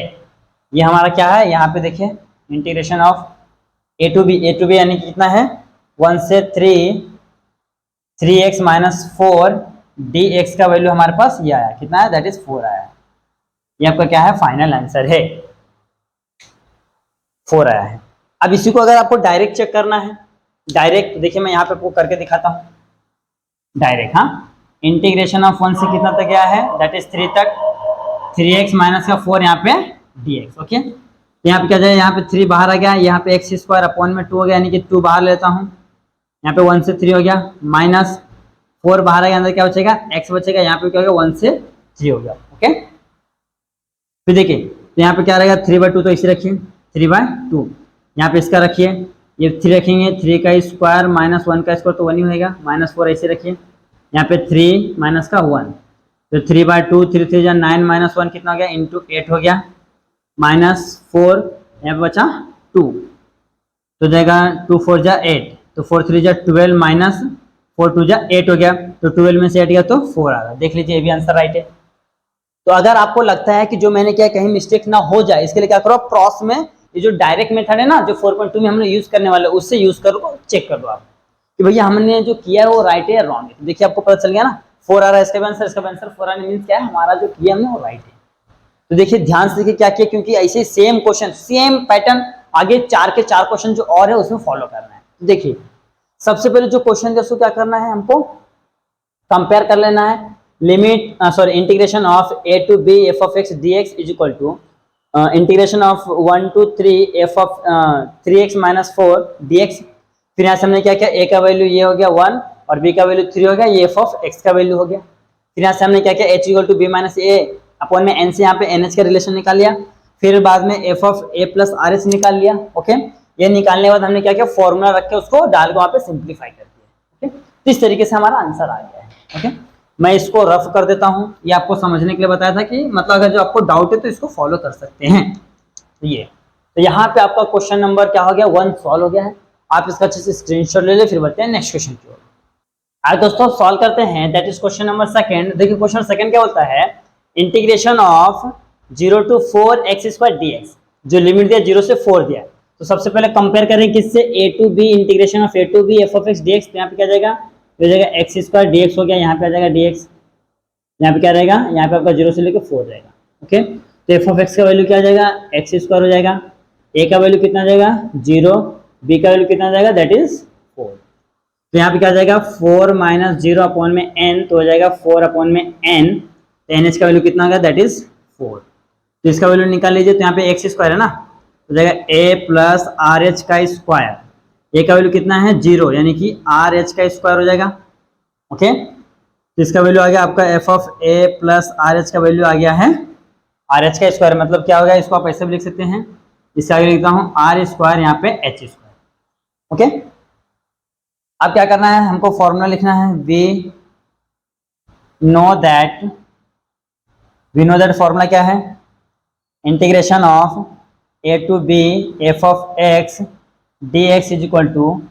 ये हमारा क्या है, यहाँ पे देखिए integration of a to b यानी कि कितना है 1 से 3x - 4 dx का वैल्यू हमारे पास ये आया, कितना है, दैट इज 4 आया। ये आपका क्या है, फाइनल आंसर है, 4 आया है। अब इसी को अगर आपको डायरेक्ट चेक करना है, डायरेक्ट देखिए मैं यहाँ पे आपको करके दिखाता हूँ डायरेक्ट। हाँ, इंटीग्रेशन ऑफ 1 से कितना तक गया है, दैट इज 3 तक, 3x माइनस का 4 यहाँ पे dx। ओके, यहाँ पे क्या जाए, यहाँ पे 3 बाहर आ गया, यहाँ पे x² अपॉन में 2 हो गया, यानी कि 2 बाहर लेता हूँ, यहाँ पे 1 से 3 हो गया, माइनस 4 बाहर आ गया, अंदर क्या बचेगा, x बचेगा, यहाँ पे क्या हो गया 1 से 3 हो गया। ओके, फिर देखिए तो यहाँ पे क्या रहेगा 3/2, तो इसे रखिए 3/2, यहाँ पे इसका रखिए, ये 3 रखेंगे, 3 का स्क्वायर -1 का स्क्वायर तो 1 ही होगा, -4 ऐसे रखिए, यहाँ पे 3 माइनस का 1, तो 3/2, 3 3 जा 9 माइनस 1 कितना हो गया, इंटू 8 हो गया, -4 यहाँ पे बचा 2, तो जाएगा 2 4 जा 8, तो 4 3 जा 12 माइनस 4 2 जा 8 हो गया, तो 12 में से 8 गया तो 4 आ रहा। देख लीजिए ये भी आंसर राइट है। तो अगर आपको लगता है कि जो मैंने किया कहीं मिस्टेक ना हो जाए, इसके लिए क्या करो, प्रॉस में ये जो डायरेक्ट मेथड है ना, जो 4.2 में हमने यूज करने वाले, उससे यूज करो, चेक कर दो आप कि भैया हमने जो किया है वो राइट है या रॉन्ग है। तो देखिए आपको पता चल गया ना, 4 आ रहा है इसका आंसर, इसका आंसर 4 आने मींस क्या है, हमारा जो किया हमने वो राइट है। तो देखिए ध्यान से देखिए क्या किया, क्योंकि ऐसे सेम क्वेश्चन, सेम पैटर्न आगे 4 के 4 क्वेश्चन जो और है उसमें फॉलो करना है। तो देखिए सबसे पहले जो क्वेश्चन है उसको क्या करना है, हमको कंपेयर कर लेना है। Limit integration of a to b f of x dx is equal to integration of 1 to 3 f of 3x minus 4 dx। फिर यहाँ से हमने क्या किया, a का वैल्यू ये हो गया 1 और b का वैल्यू 3 हो गया, ये f of x का वैल्यू हो गया। फिर यहाँ से हमने क्या किया, h equal to b minus a upon में n से यहाँ पे nh का रिलेशन निकाल लिया। फिर बाद में f of a plus R H निकाल लिया। ओके, ये निकालने के बाद हमने क्या किया, फॉर्मूला रख के उसको डाल के वहाँ पे सिंप्लीफाई कर दिया। ओके, तो इस तरीके से हमारा आंसर आ गया है। ओके, मैं इसको रफ कर देता हूँ, ये आपको समझने के लिए बताया था कि मतलब अगर जो आपको डाउट है तो इसको फॉलो कर सकते हैं। तो ये तो यहाँ पे आपका क्वेश्चन नंबर क्या हो गया, 1 सॉल्व हो गया है। आप इसका अच्छे से स्क्रीनशॉट ले ले, फिर बढ़ते हैं नेक्स्ट क्वेश्चन की ओर। आज दोस्तों सॉल्व करते हैं, that is question number second. देखिए क्वेश्चन सेकंड क्या होता है, integration of 0 to 4x² dx, जो लिमिट दिया 0 से 4 दिया। तो सबसे पहले कंपेयर करें किससे, a to b integration of a to b f of x dx। तो यहाँ पे क्या जाएगा, तो जाएगा x² dx हो गया, यहाँ पे आ जाएगा dx, यहाँ पे क्या रहेगा, यहाँ पे आपका 0 से लेकर 4 जाएगा। ओके, तो f of x का वैल्यू क्या आ जाएगा, x² हो जाएगा, a का वैल्यू कितना जाएगा 0, b का वैल्यू कितना जाएगा दैट इज 4। तो यहाँ पे क्या जाएगा 4 माइनस 0 अपॉन में n, तो हो जाएगा 4 अपॉन में n, तो nh का वैल्यू कितना आ गया दैट इज 4। तो इसका वैल्यू निकाल लीजिए, तो यहाँ पे x² है ना, तो जाएगा a प्लस आर एच का स्क्वायर, a का वैल्यू कितना है 0, यानी कि आर एच का स्क्वायर हो जाएगा। ओके, तो इसका वैल्यू आ गया आपका f of a plus R H का वैल्यू आ गया है आर एच का स्क्वायर, मतलब क्या हो गया, इसको आप ऐसे भी लिख सकते हैं, इसका आगे लिखता हूँ आर स्क्वायर, यहाँ पे h स्क्वायर। ओके, अब क्या करना है, हमको फॉर्मूला लिखना है, वी नो दैट फॉर्मूला क्या है, integration of a to b f of x dx is equal to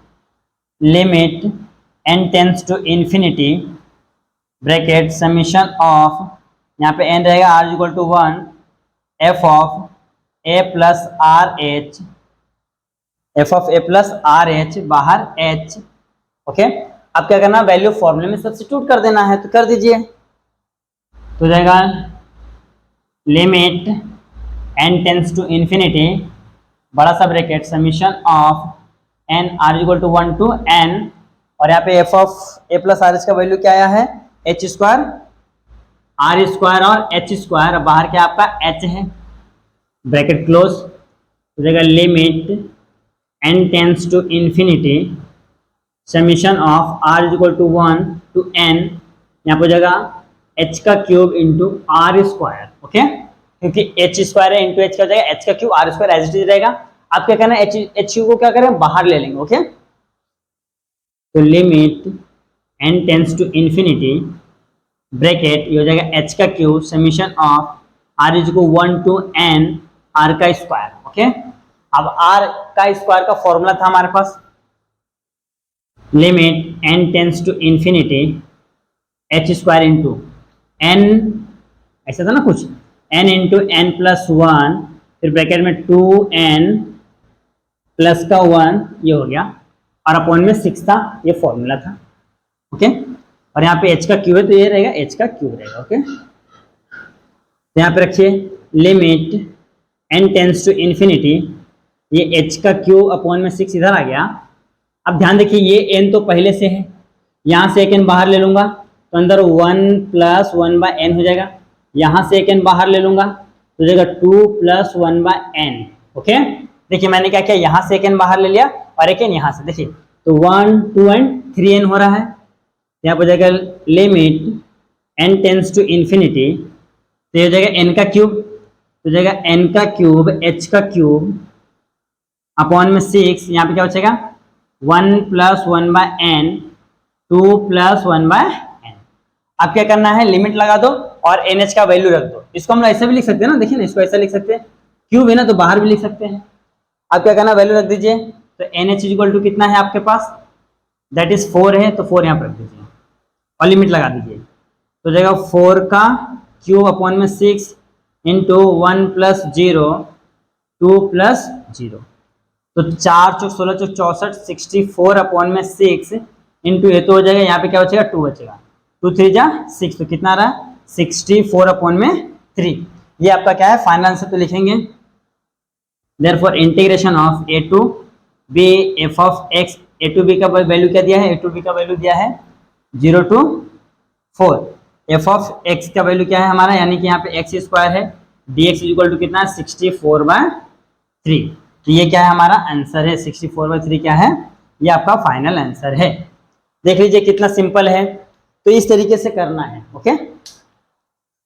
limit n tends to infinity bracket summation of, यहाँ पे n रहेगा r equal to 1 f of a plus are h, f of a plus are h बाहर h। Okay, अब क्या करना, value फॉर्मूले में substitute कर देना है, तो कर दीजिए। तो जाएगा limit n tends to infinity बड़ा सा bracket summation of n r equal to 1 to n, और यहाँ पे f of a plus R H का वैल्यू क्या आया है h स्क्वायर, r स्क्वायर और h स्क्वायर, बाहर क्या आपका h है, ब्रैकेट क्लोज। तो जाएगा limit n tends to infinity summation of r equal to 1 to n, यहाँ पर जाएगा h का cube into r square. Okay, क्योंकि h स्क्वायर है इंटू h का जाएगा h का cube, r square as it is रहेगा। आप क्या करना है, h को क्या करें, बाहर ले लेंगे। ओके, तो limit n tends to infinity bracket ये हो जाएगा h का cube summation of r is equal 1 to n r का स्क्वायर। ओके, अब r का स्क्वायर का फॉर्मूला था हमारे पास, limit n tends to infinity h square into n, ऐसा था ना कुछ, n इंटू n प्लस 1, फिर ब्रैकेट में 2n प्लस का 1 ये हो गया, और अपॉन में 6 था, ये फॉर्मूला था। ओके, और यहाँ पे h का क्यूब है तो ये रहेगा h का क्यूब रहेगा। ओके, तो यहाँ पे रखिए limit n tends to infinity, ये h का क्यूब अपॉन में 6 इधर आ गया। अब ध्यान देखिए ये n तो पहले से है, यहाँ से एक n बाहर ले लूंगा तो अंदर 1 प्लस 1/n हो जाएगा, यहाँ से एक n बाहर ले लूंगा तो जाएगा 2 प्लस 1/n। ओके, देखिए मैंने क्या किया, यहाँ से एक n बाहर ले लिया और एक n यहाँ से, देखिए तो 1 2 एंड 3n हो रहा है। यहाँ पर जाएगा limit n tends to infinity, तो ये हो जाएगा n का क्यूब, तो जाएगा n का क्यूब h का क्यूब अपॉन में 6, यहाँ पे क्या बचेगा 1 प्लस 1/n 2 प्लस 1/n। आप क्या करना है, लिमिट लगा दो और NH का वैल्यू रख दो। इसको हम ऐसे भी लिख सकते हैं ना, देखिए ना, इसको ऐसा लिख सकते हैं, क्यूब है ना तो बाहर भी लिख सकते हैं। आप क्या करना, वैल्यू रख दीजिए। तो NH इक्वल टू कितना है आपके पास, दैट इज 4 है, तो 4 यहाँ पर रख दीजिए और लिमिट लगा दीजिए। तो जाएगा 4 का क्यूब अपॉन में 6 इंटू 1 प्लस 0 2 प्लस 0, तो 4 चौक 16 चौक 64, 64 अपॉन में 6 इंटू ये तो हो जाएगा, यहाँ पे क्या बचेगा 2 बचेगा, 2 3 जा 6, तो कितना रहा 64 अपॉन में 3। ये आपका क्या है फाइनल आंसर, तो लिखेंगे therefore integration of a to b f of x, a to b का वैल्यू क्या दिया है, a टू b का वैल्यू दिया है 0 to 4, f ऑफ x का वैल्यू क्या है हमारा, यानी कि यहाँ पे x स्क्वायर है, dx इक्वल टू कितना है 64/3। तो ये क्या है हमारा आंसर है, 64/3 क्या है, ये आपका फाइनल आंसर है। देख लीजिए कितना सिंपल है, तो इस तरीके से करना है। ओके,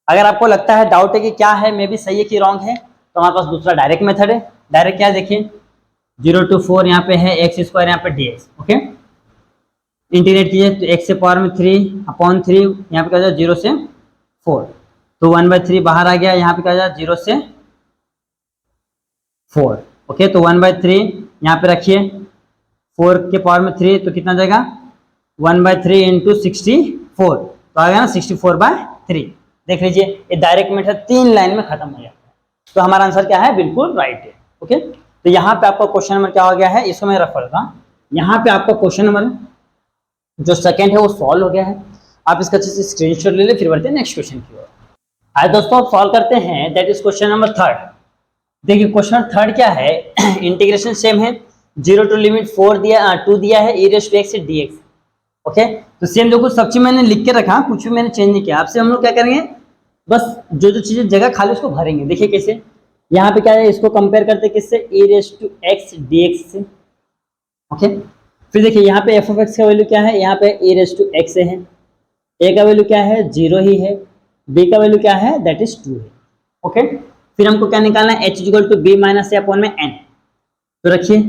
अगर आपको लगता है डाउट है कि क्या है, मे भी सही है कि रॉन्ग है, तो हमारे पास दूसरा डायरेक्ट मेथड है। डायरेक्ट क्या है देखिए, 0 to 4 यहाँ पे है, x स्क्वायर यहाँ पे dx। ओके, इंटीग्रेट कीजिए तो x से पावर में 3 अपॉन 3, यहाँ पे क्या हो जाए 0 से 4, तो 1/3 बाहर आ गया, यहाँ पे क्या हो जाए 0 से 4। ओके, तो 1/3 यहाँ पे रखिए, 4 के पावर में 3 तो कितना जाएगा 1/3 इंटू 64, तो आ गया ना 64/3। देख लीजिए ये डायरेक्ट मेथड 3 लाइन में खत्म हो जाता है, तो हमारा आंसर क्या है, बिल्कुल राइट है। ओके, तो यहाँ पे आपका क्वेश्चन नंबर क्या हो गया है, इसको मैं रख पड़ता, यहाँ पे आपका क्वेश्चन नंबर जो सेकंड है वो सॉल्व हो गया है। आप इसका अच्छे से स्क्रीनशॉट ले ले, फिर बढ़ते हैं नेक्स्ट क्वेश्चन की ओर। आइए दोस्तों आप सॉल्व करते हैं, that is question number third. देखिए क्वेश्चन थर्ड क्या है, इंटीग्रेशन सेम है, 0 टू लिमिट 4 दिया 2 दिया है e रेज़ टू x से dx। ओके, तो सेम देखो सब चीज मैंने लिख के रखा, कुछ भी मैंने चेंज नहीं किया। आपसे हम लोग क्या करेंगे, बस जो जो चीजें जगह खाली उसको भरेंगे। देखिए कैसे, यहाँ पे क्या है, इसको कंपेयर करते किससे, e raise to x dx से। ओके, फिर देखिए यहाँ पे f ऑफ x का वैल्यू क्या है, यहाँ पे e रेज़ टू x है, a का वैल्यू क्या है 0 ही है, b का वैल्यू क्या है दैट इज 2 है। ओके, फिर हमको क्या निकालना है, h equal to b minus a upon में n। तो रखिए,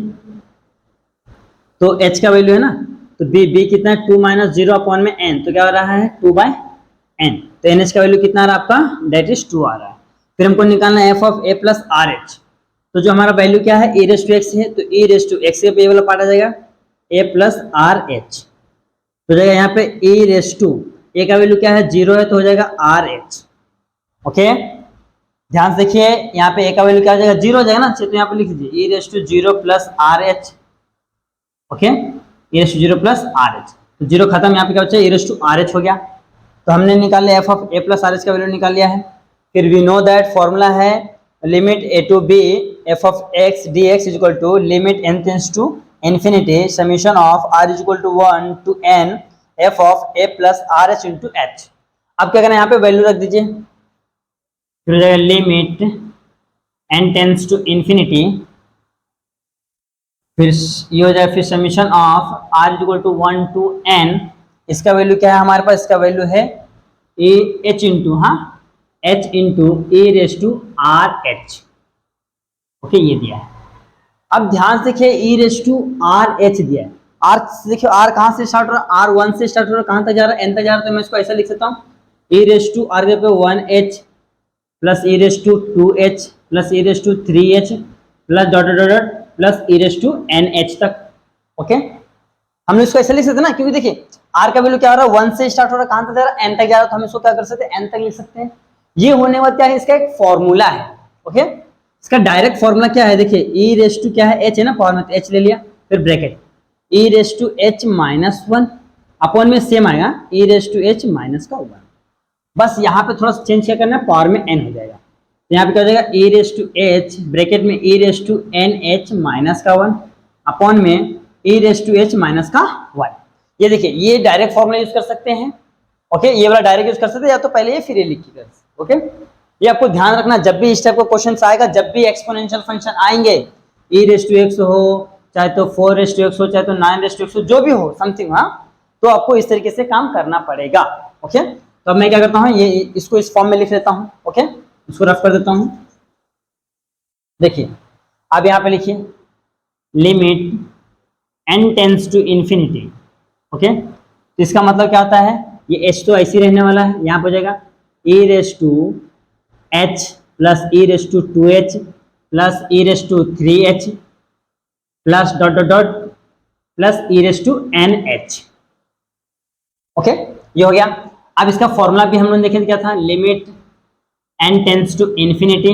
तो h का वैल्यू है ना, तो b कितना है 2 माइनस 0 अपॉन में n, तो क्या हो रहा है 2/n, तो nh का वैल्यू कितना आ रहा है आपका, दैट इज 2 आ रहा है। फिर हमको निकालना है f of a plus R H, तो जो हमारा वैल्यू क्या है e रेज़ टू x है, तो e रेज़ टू x के वाला पार्ट आ जाएगा a प्लस आर एच, तो जाएगा यहाँ पे e रेज़ टू a का वैल्यू क्या है 0 है, तो हो जाएगा आर एच। ओके, ध्यान से देखिए यहाँ पे a का वैल्यू क्या हो जाएगा 0 हो जाएगा ना, तो यहाँ पे लिख दीजिए e raise to 0 plus are h. Okay, e raise to 0 plus R H, तो 0 खत्म, यहाँ पे क्या बचा e raise to r h हो गया। तो हमने निकाल लिया f of a plus R H का वैल्यू निकाल लिया है। फिर वी नो दैट फॉर्मूला है limit a to b f of x dx is equal to limit n tends to infinity summation of r is equal to 1 to n f of a plus R H into h. अब क्या करना है, यहाँ पे value रख दीजिए, फिर हो जाएगा limit n tends to infinity, फिर ये हो जाएगा फिर summation of r is equal to 1 to n, इसका वैल्यू क्या है हमारे पास, इसका वैल्यू है h into h into e raise to r h. Okay, ये दिया है। अब ध्यान से देखिए e raise to r h दिया है, r देखिए r कहाँ से स्टार्ट हो रहा है, r1 से स्टार्ट हो रहा है, कहाँ तक जा रहा है n तक जा रहा है, तो मैं इसको ऐसा लिख सकता हूँ e रेज़ टू r के पे 1h plus e raise to 2h plus e raise to 3h plus dot dot dot plus e raise to nh तक। ओके, हम इसको ऐसे लिख सकते हैं ना, क्योंकि देखिए r का वैल्यू क्या हो रहा है 1 से स्टार्ट हो रहा है, कहां तक जा रहा है n तक जा रहा है, तो हम इसको क्या कर सकते हैं n तक लिख सकते हैं। ये होने वाला क्या है, इसका एक फॉर्मूला है। ओके, इसका डायरेक्ट फॉर्मूला क्या है, देखिए e रेज़ टू क्या है h है ना, पावर में तो h ले लिया, फिर bracket e raise to h minus 1 upon में सेम आएगा e raise to h minus का 1। बस यहाँ पे थोड़ा चेंज क्या करना है, पावर में n हो जाएगा, तो यहाँ पे क्या हो जाएगा e raise to h bracket में e raise to nh minus का 1 अपॉन में e raise to h minus का 1। ये देखिए ये डायरेक्ट फॉर्मूला यूज कर सकते हैं। ओके, ये वाला डायरेक्ट यूज कर सकते हैं, या तो पहले ये फिर ये लिख के। ओके, ये आपको ध्यान रखना, जब भी इस टाइप का क्वेश्चन आएगा, जब भी एक्सपोनेंशियल फंक्शन आएंगे, e रेज़ टू x हो, चाहे तो 4 रेज़ टू x हो, चाहे तो 9 रेज़ टू x हो, जो भी हो समथिंग, हाँ, तो आपको इस तरीके से काम करना पड़ेगा। ओके, तो अब मैं क्या करता हूँ, ये इसको इस फॉर्म में लिख लेता हूँ। ओके, इसको रफ कर देता हूँ। देखिए अब यहाँ पे लिखिए limit n tends to infinity. Okay, तो इसका मतलब क्या होता है, ये h तो ऐसे ही रहने वाला है, यहाँ पे हो जाएगा e raise to h plus e raise to 2h plus e raise to 3h plus dot dot dot plus e raise to nh। Okay, ये हो गया। अब इसका फॉर्मूला भी हम लोग देखे क्या था, limit n tends to infinity,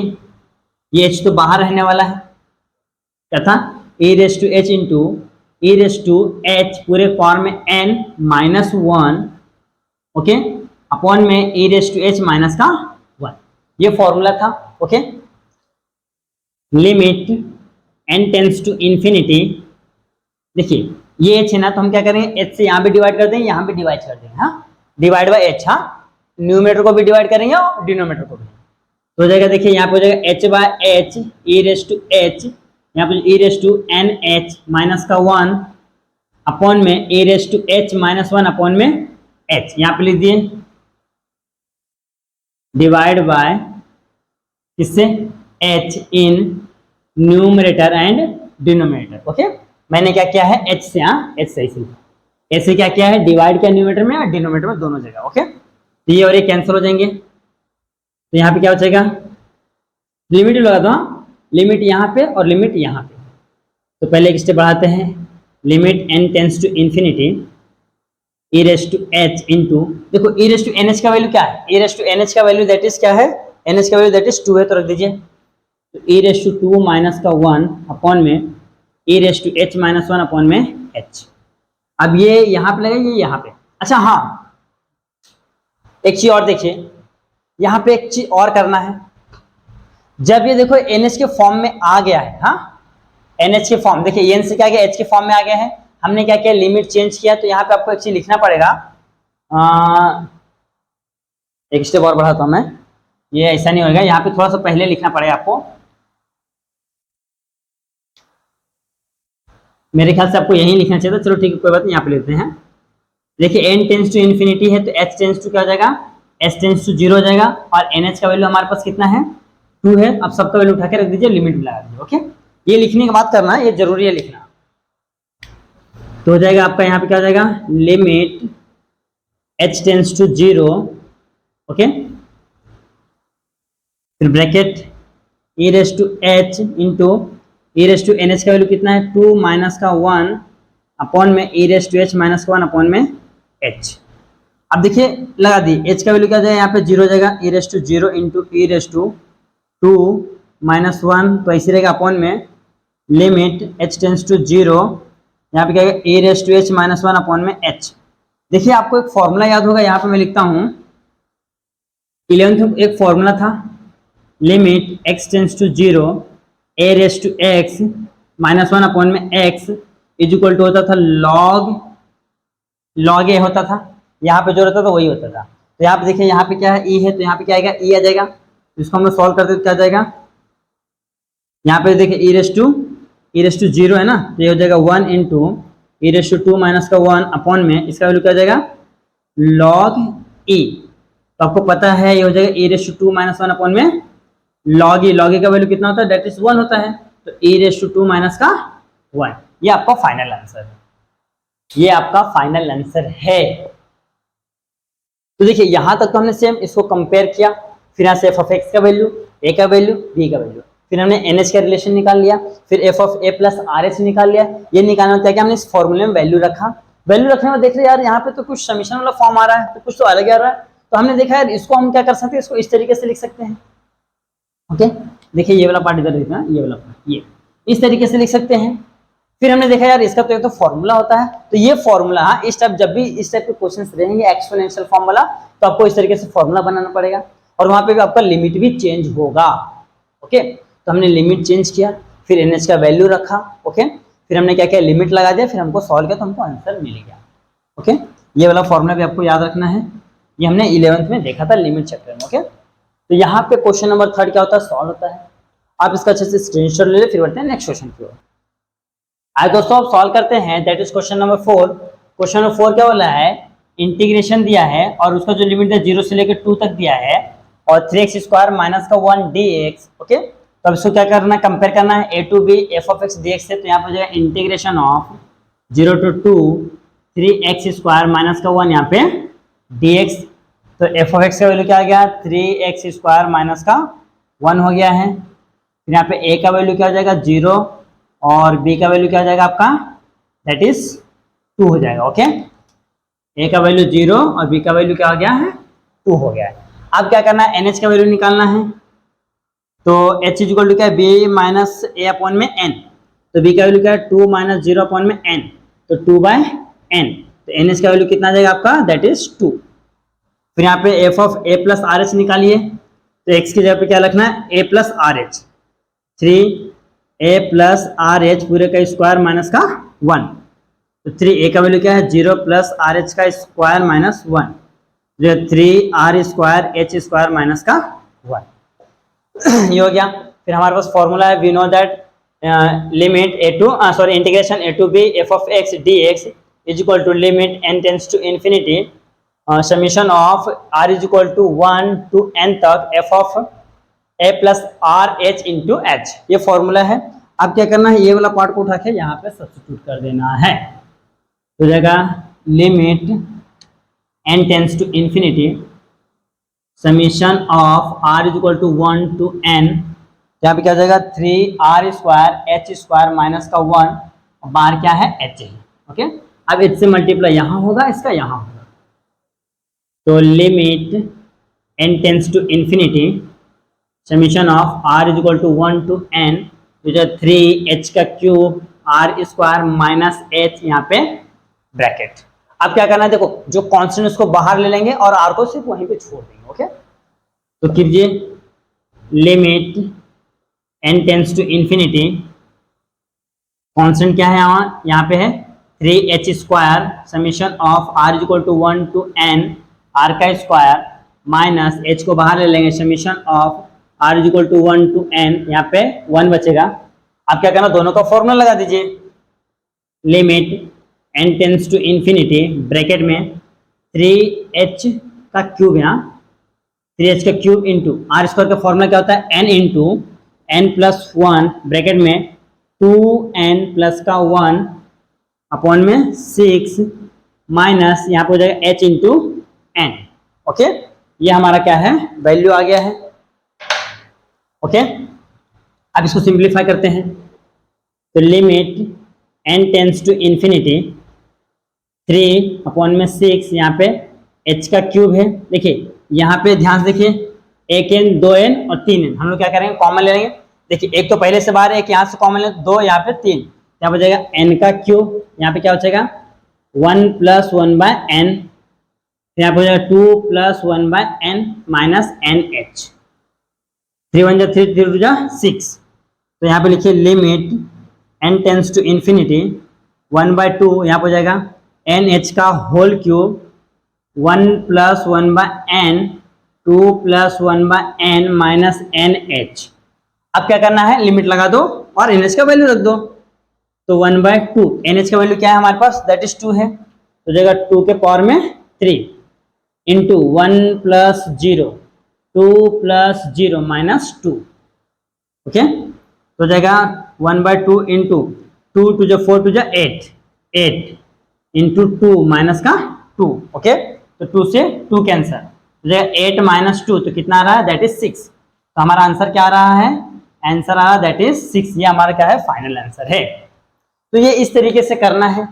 ये h तो बाहर रहने वाला है, क्या था e raise to h into e raise to h पूरे फॉर्म में n माइनस 1, ओके, अपॉन में e raise to h minus का 1, ये फॉर्मूला था। Okay, limit n tends to infinity, देखिए ये h है ना, तो हम क्या करेंगे h से यहाँ भी डिवाइड कर देंगे, यहाँ भी डिवाइड कर देंगे, हाँ, डिवाइड बाय h, हाँ, न्यूमरेटर को भी डिवाइड करेंगे और डिनोमिनेटर को भी, तो हो जाएगा, देखिए यहाँ पे हो जाएगा h by h e raise to h, यहाँ पे e raise to n h minus का 1 अपॉन में e raise to h minus 1 upon में h, यहाँ पे लिख दिए डिवाइड बाय किससे, h in numerator and denominator. Okay, मैंने क्या किया है h से, हाँ, h से इसी h से क्या किया है, डिवाइड किया न्यूमरेटर में और डिनोमिनेटर में, दोनों जगह। ओके, तो ये और ये कैंसिल हो जाएंगे, तो यहाँ पे क्या बचेगा, लिमिट लगा दो, हाँ, लिमिट यहाँ पे और लिमिट यहाँ पे, तो पहले एक स्टेप बढ़ाते हैं, limit n tends to infinity e raise to h into, देखो e रेस टू nh का वैल्यू क्या है, e रेस टू nh का वैल्यू दैट इज क्या है, nh का वैल्यू दैट इज 2 है, तो रख दीजिए, तो e रेस टू 2 माइनस का 1 अपॉन में e raise to h minus 1 upon में h। अब ये यहाँ पे लगेगा, ये यहाँ पे, अच्छा हाँ, एक चीज और देखिए, यहाँ पे एक चीज और करना है, जब ये देखो NH के फॉर्म में आ गया है, हाँ, NH के फॉर्म, देखिए n से क्या गया, h के फॉर्म में आ गया है, हमने क्या किया, लिमिट चेंज किया, तो यहाँ पे आपको एक चीज लिखना पड़ेगा, एक स्टेप और बढ़ाता हूं मैं, ये ऐसा नहीं होगा, यहाँ पे थोड़ा सा पहले लिखना पड़ेगा आपको, मेरे ख्याल से आपको यही लिखना चाहिए था, चलो ठीक है, कोई बात नहीं, यहाँ पे लिखते हैं। देखिए n टेंस टू इन्फिनिटी है, तो h टेंस टू क्या हो जाएगा, h टेंस टू 0 हो जाएगा, और NH का वैल्यू हमारे पास कितना है, 2 है। अब सबका वैल्यू उठा के रख दीजिए, लिमिट भी लगा दीजिए। ओके, ये लिखने के बाद करना है, ये जरूरी है लिखना, तो हो जाएगा आपका यहाँ पे क्या हो जाएगा, limit h tends to 0, okay, फिर bracket e raise to h into e raise to NH का वैल्यू कितना है, 2 माइनस का 1 अपॉन में e raise to h minus का 1 अपॉन में h। अब देखिए लगा दी, h का वैल्यू क्या जाएगा, यहाँ पे 0 हो जाएगा, e raise to 0 into e raise to 2 minus 1, तो ऐसे रहेगा, अपॉन में लिमिट h टेंस टू 0, यहाँ पे क्या है, e raise to h minus 1 upon में h। देखिए आपको एक फॉर्मूला याद होगा, यहाँ पे मैं लिखता हूँ, 11th में एक फॉर्मूला था, limit x tends to 0 a raise to x minus 1 upon में x इज इक्वल टू होता था log a होता था, यहाँ पे जो रहता था वही होता था। तो यहाँ पे देखिए, यहाँ पे क्या है, e है, तो यहाँ पे क्या आएगा, e आ जाएगा, इसको हम लोग सॉल्व करते तो क्या जाएगा, यहाँ पे देखिए e रेस टू 0 है ना, तो ये हो जाएगा 1 into e raise to 2 minus का 1 अपॉन में इसका वैल्यू क्या जाएगा, log e, तो आपको पता है ये हो जाएगा e raise to 2 minus 1 upon में log e का वैल्यू कितना होता है, दैट इज 1 होता है, तो e रेस टू 2 माइनस का 1, ये आपका फाइनल आंसर है, ये आपका फाइनल आंसर है। तो देखिए यहां तक तो हमने सेम इसको कंपेयर किया, फिर यहाँ से f ऑफ x का वैल्यू, a का वैल्यू, b का वैल्यू, फिर हमने NH का रिलेशन निकाल लिया, फिर f of a plus RH निकाल लिया। ये निकालना होता है कि हमने इस फॉर्मूले में वैल्यू रखा, वैल्यू रखने में देख रहे यार यहाँ पे तो कुछ समीशन वाला फॉर्म आ रहा है, तो कुछ तो अलग आ रहा है, तो हमने देखा यार इसको हम क्या कर सकते हैं, इसको इस तरीके से लिख सकते हैं। ओके, देखिए ये वाला पार्ट इधर लिखना, ये वाला पार्ट ये इस तरीके से लिख सकते हैं। फिर हमने देखा यार इसका तो एक तो फॉर्मूला होता है, तो ये फॉर्मूला, हाँ, इस टाइप जब भी इस टाइप के क्वेश्चंस रहेंगे एक्सपोनेंशियल फॉर्म वाला, तो आपको इस तरीके से फॉर्मूला बनाना पड़ेगा, और वहां पे भी आपका लिमिट भी चेंज होगा। ओके, तो हमने लिमिट चेंज किया, फिर NH का वैल्यू रखा, ओके, फिर हमने क्या किया, लिमिट लगा दिया, फिर हमको सॉल्व किया तो हमको आंसर मिल गया। ओके, ये वाला फॉर्मूला भी आपको याद रखना है, ये हमने 11th में देखा था लिमिट चैप्टर में। ओके, तो यहाँ पे क्वेश्चन नंबर 3 क्या होता है, सॉल्व होता है। आप इसका अच्छे से स्क्रीनशॉट ले ले, फिर बढ़ते हैं नेक्स्ट क्वेश्चन की ओर। आज दोस्तों आप सॉल्व करते हैं, that is question number 4। Question number 4 क्या बोला है, इंटीग्रेशन दिया है और उसका जो लिमिट है 0 से लेकर 2 तक दिया है, और 3x² माइनस का 1 dx। ओके, तो अब इसको क्या करना है, कंपेयर करना है a to b f of x dx से, तो यहाँ पर हो जाएगा integration of 0 to 2 3x² minus का 1 यहाँ पे dx, तो एफ ऑफ एक्स का वैल्यू क्या आ गया 3x² माइनस का 1 हो गया है। फिर यहाँ पे a का वैल्यू क्या हो जाएगा 0 और b का वैल्यू क्या हो जाएगा आपका दैट इज 2 हो जाएगा। ओके, a का वैल्यू 0 और b का वैल्यू क्या हो गया है 2 हो गया है। अब क्या करना है nh का वैल्यू निकालना है, तो h इक्वल टू क्या है b माइनस a अपॉन में n, तो b का वैल्यू क्या है 2 माइनस 0 अपॉन में n, तो 2/n, तो nh का वैल्यू कितना आ जाएगा आपका दैट इज 2। फिर यहाँ पे f of a plus R H निकालिए, तो x की जगह पे क्या रखना है a plus R H, 3a plus R H पूरे का स्क्वायर माइनस का 1, तो 3a का वैल्यू क्या है 0 प्लस आर एच का स्क्वायर माइनस 1, जो 3r² h² माइनस का 1 ये हो गया। फिर हमारे पास फॉर्मूला है, we know that limit integration a to b f of x dx is equal to limit n tends to infinity summation of r is equal to 1 to n तक f of a plus R H into H, ये formula है। अब क्या करना है ये वाला part को उठा के यहाँ पे सब्स्टिट्यूट कर देना है, तो जगह limit n tends to infinity summation of r is equal to 1 to n, यहाँ पे क्या हो जाएगा 3r² h² माइनस का 1, बार क्या है h है। ओके, अब इससे मल्टीप्लाई यहाँ होगा, इसका यहाँ होगा, तो limit n tends to infinity summation of r is equal to 1 to n, जो 3h का क्यूब r² माइनस h यहाँ पे ब्रैकेट। अब क्या करना है देखो, जो कांस्टेंट उसको बाहर ले लेंगे और r को सिर्फ वहीं पे छोड़ देंगे। ओके, तो कीजिए limit n tends to infinity, constant क्या है यहाँ पे है 3h² summation of r is equal to 1 to n r का स्क्वायर माइनस h को बाहर ले लेंगे summation of r is equal to 1 to n, यहाँ पे 1 बचेगा। अब क्या करना दोनों का फॉर्मूला लगा दीजिए, limit n tends to infinity bracket में 3h का क्यूब, यहाँ 3h का क्यूब इंटू r² का फॉर्मूला क्या होता है n into n plus 1 bracket में 2n प्लस का 1 अपॉन में 6 माइनस यहाँ पे हो जाएगा h इंटू n। ओके, ये हमारा क्या है वैल्यू आ गया है। ओके, अब इसको सिंप्लीफाई करते हैं, तो limit n tends to infinity 3 upon में 6, यहाँ पे h का क्यूब है। देखिए यहाँ पे ध्यान से देखिए, 1n 2n और 3n, हम लोग क्या करेंगे कॉमन ले लेंगे। देखिए एक तो पहले से बाहर, एक यहाँ से कॉमन ले, 2 यहाँ पे 3, यहाँ पे जाएगा n का क्यूब, यहाँ पे क्या हो जाएगा 1 प्लस 1/n, यहाँ पे हो जाएगा 2 प्लस 1/n माइनस nh, 3 1 3 3 2 6, तो यहाँ पे लिखिए limit n tends to infinity 1/2, यहाँ पे हो जाएगा nh का whole cube 1 plus 1/n 2 plus 1/n minus nh। अब क्या करना है लिमिट लगा दो और nh का वैल्यू रख दो, तो 1/2 nh का वैल्यू क्या है हमारे पास दैट इज 2 है, तो जाएगा 2 के पावर में 3 into 1 plus 0 2 plus 0 minus 2। Okay, तो जाएगा 1/2 इंटू 2 2 जो 4 2 जो 8 इंटू 2 माइनस का 2। ओके, तो 2 से 2 कैंसर, तो जाएगा 8 माइनस 2, तो कितना आ रहा है दैट इज 6। तो हमारा आंसर क्या आ रहा है, आंसर आ रहा है दैट इज 6, ये हमारा क्या है फाइनल आंसर है। तो ये इस तरीके से करना है,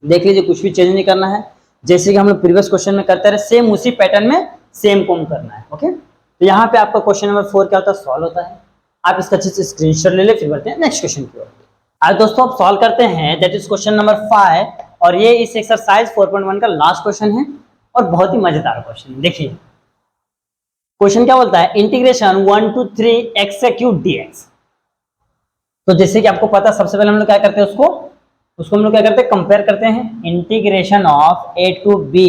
देख लीजिए कुछ भी चेंज नहीं करना है, जैसे कि हम लोग प्रीवियस क्वेश्चन में करते रहे सेम उसी पैटर्न में सेम कॉम करना है। ओके, तो यहाँ पे आपका क्वेश्चन नंबर 4 क्या होता है सॉल्व होता है, आप इसका अच्छे से स्क्रीनशॉट ले ले, फिर बढ़ते हैं नेक्स्ट क्वेश्चन की ओर। आज दोस्तों आप सॉल्व करते हैं दैट इज क्वेश्चन नंबर 5, और ये इस एक्सरसाइज 4.1 का लास्ट क्वेश्चन है और बहुत ही मजेदार क्वेश्चन है। देखिए क्वेश्चन क्या बोलता है, इंटीग्रेशन 1 to 3x³ dx। तो जैसे कि आपको पता, सबसे पहले हम लोग क्या करते हैं उसको हम लोग क्या करते हैं कंपेयर करते हैं, integration of a to b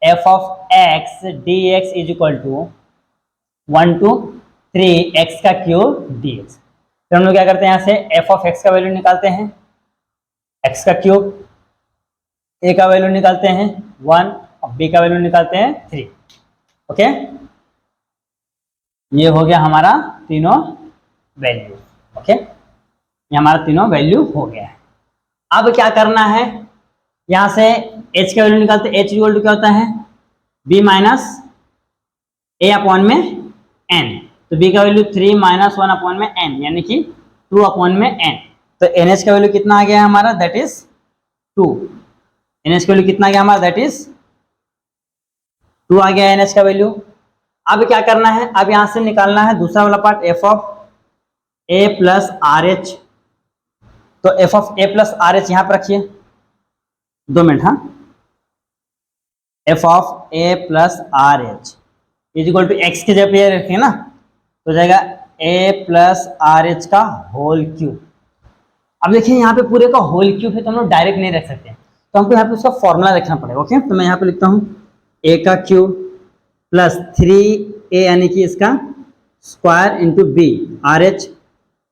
f of x dx is equal to 1 to 3x³ dx। फिर हम लोग क्या करते हैं यहाँ से f ऑफ x का वैल्यू निकालते हैं, x का क्यूब, a का वैल्यू निकालते हैं 1 और b का वैल्यू निकालते हैं 3। ओके, ये हो गया हमारा तीनों वैल्यू। ओके, ये हमारा तीनों वैल्यू हो गया है। अब क्या करना है, यहाँ से h का वैल्यू निकालते हैं, h इक्वल टू क्या होता है बी माइनस ए अपॉन में एन, तो बी का वैल्यू 3 माइनस 1 अपॉन में एन, यानी कि 2 अपॉन में एन। तो एन एच का वैल्यू कितना आ गया हमारा, दैट इज 2। एन एच का वैल्यू कितना आ गया हमारा, दैट इज 2 आ गया एन एच का वैल्यू। अब क्या करना है, अब यहां से निकालना है दूसरा वाला part, F of A plus R H. तो F of A plus are H यहां पर रखिए, 2 मिनट, हाँ। F of A plus R H is equal to X की जगह पे रखेंगे ना, तो जाएगा ए प्लस आर एच का होल क्यूब। अब देखिए यहाँ पे पूरे का होल क्यूब है, तो हम लोग डायरेक्ट नहीं रख सकते, तो हमको यहाँ पे उसका फॉर्मूला रखना पड़ेगा। ओके, तो मैं यहाँ पे लिखता हूँ ए का क्यूब प्लस 3a यानी कि इसका square into b r h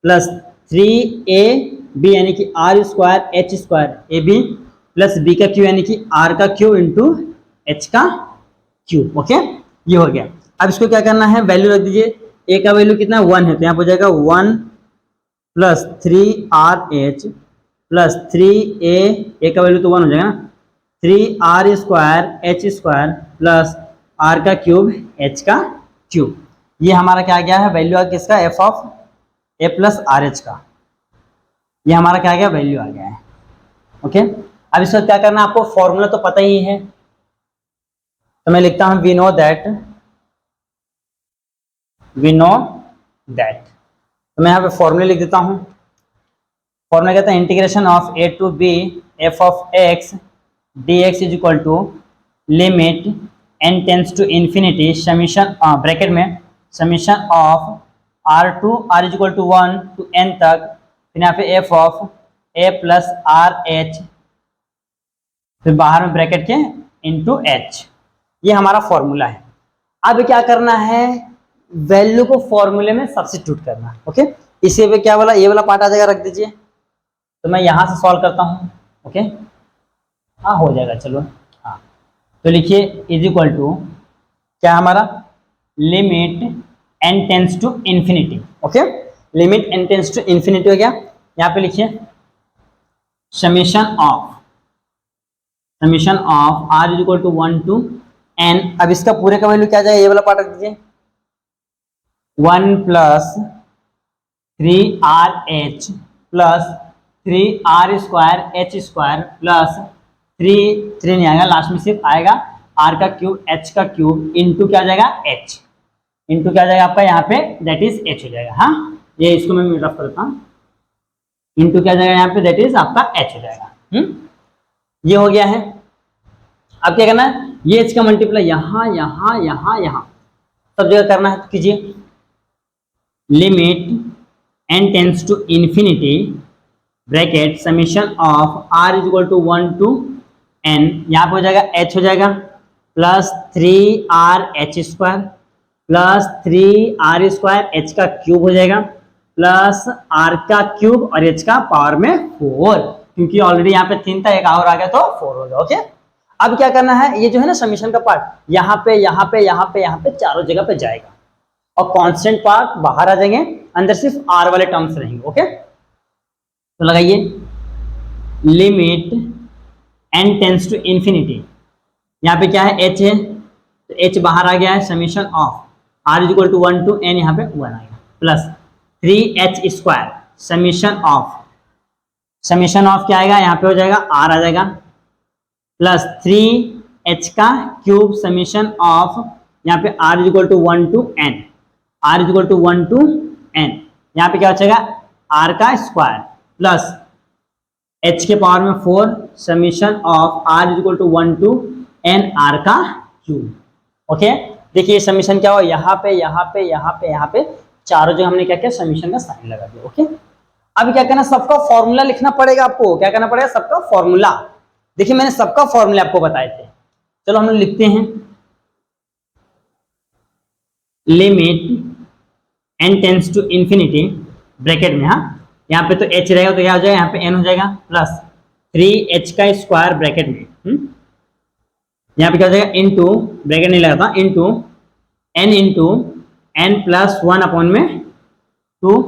plus 3a b यानी कि r square h square a b plus b का क्यूब यानी कि आर का क्यूब इंटू एच का क्यूब। ओके, ये हो गया। अब इसको क्या करना है, वैल्यू रख दीजिए। ए का वैल्यू कितना 1 है, तो यहाँ पर हो जाएगा 1 प्लस 3rh प्लस 3a का वैल्यू तो 1 हो जाएगा ना, 3r square h square plus r का क्यूब एच का क्यूब। ये हमारा क्या आ गया है, वैल्यू आ गया किसका, F of A plus R H का। ये हमारा क्या आ गया, वैल्यू आ गया है। ओके, अब इसका क्या करना है, आपको फॉर्मूला तो पता ही है, तो मैं लिखता हूं वी नो दैट, तो मैं यहाँ पे फॉर्मूला लिख देता हूँ। फॉर्मूला कहता है integration of a to b f of x d x is equal to limit n tends to infinity summation bracket में summation of r to r is equal to 1 to n तक, फिर यहाँ पे f of A plus are h, फिर बाहर में bracket के into H. ये हमारा फॉर्मूला है। अब क्या करना है, वैल्यू को फॉर्मूले में सब्स्टिट्यूट करना है। ओके, इसी पे क्या बोला, ये वाला पार्ट आ जाएगा, रख दीजिए। तो मैं यहां से सॉल्व करता हूं। ओके, हाँ हो जाएगा, चलो। हाँ, तो लिखिए इज इक्वल टू क्या हमारा, limit n tends to infinity. Okay, limit n tends to infinity हो गया। यहाँ पे लिखिए summation of r is equal to 1 to n. अब इसका पूरे का वैल्यू क्या जाएगा, ये वाला पार्ट रख दीजिए, 1 plus 3rh plus 3r square h square plus 3 नहीं आएगा, लास्ट में सिर्फ आएगा r का क्यूब h का क्यूब इंटू क्या जाएगा h, इंटू क्या जाएगा आपका यहाँ पे, दैट इज h हो जाएगा। हाँ, ये इसको मैं रफ करता हूँ, इंटू क्या जाएगा यहाँ पे, दैट इज आपका h हो जाएगा। ये हो गया है। अब क्या करना है, ये h का मल्टीप्लाई यहाँ यहाँ यहाँ यहाँ सब जगह करना है, तो कीजिए limit n tends to infinity bracket summation of r is equal to 1 to n, यहाँ पे हो जाएगा h हो जाएगा plus 3rh square plus 3r square h का क्यूब हो जाएगा प्लस r का क्यूब और h का पावर में 4, क्योंकि ऑलरेडी यहाँ पे 3 था, एक और आ गया तो 4 हो गया। ओके, अब क्या करना है, ये जो है ना समीशन का पार्ट, यहाँ पे यहाँ पे यहाँ पे यहाँ पे चारों जगह पे जाएगा और कांस्टेंट पार्ट बाहर आ जाएंगे, अंदर सिर्फ r वाले टर्म्स रहेंगे। ओके, तो लगाइए limit n tends to infinity, यहाँ पे क्या है h है, तो h बाहर आ गया है, summation of r is equal to 1 to n, यहाँ पे 1 आ गया plus 3h square summation of क्या आएगा, यहाँ पे हो जाएगा r आ जाएगा प्लस 3h का क्यूब समीशन ऑफ यहाँ पे r is equal to 1 to n, r is equal to 1 to n, यहाँ पे क्या हो जाएगा r का स्क्वायर प्लस h के पावर में 4 summation of r is equal to 1 to n r का क्यूब। ओके, देखिए समीशन क्या हो, यहाँ पे यहाँ पे यहाँ पे यहाँ पे चारों जगह हमने क्या किया, समीशन का साइन लगा दिया। ओके, अब क्या करना, सबका फॉर्मूला लिखना पड़ेगा आपको। क्या करना पड़ेगा, सबका फॉर्मूला। देखिए मैंने सबका फॉर्मूला आपको बताए थे, चलो हम लोग लिखते हैं limit n tends to infinity bracket में, हाँ यहाँ पे तो h रहेगा, तो क्या हो जाएगा, यहाँ पे n हो जाएगा प्लस 3h का स्क्वायर ब्रैकेट में, यहाँ पे क्या हो जाएगा, इंटू ब्रैकेट नहीं लगाता, इंटू n प्लस 1 अपॉन में 2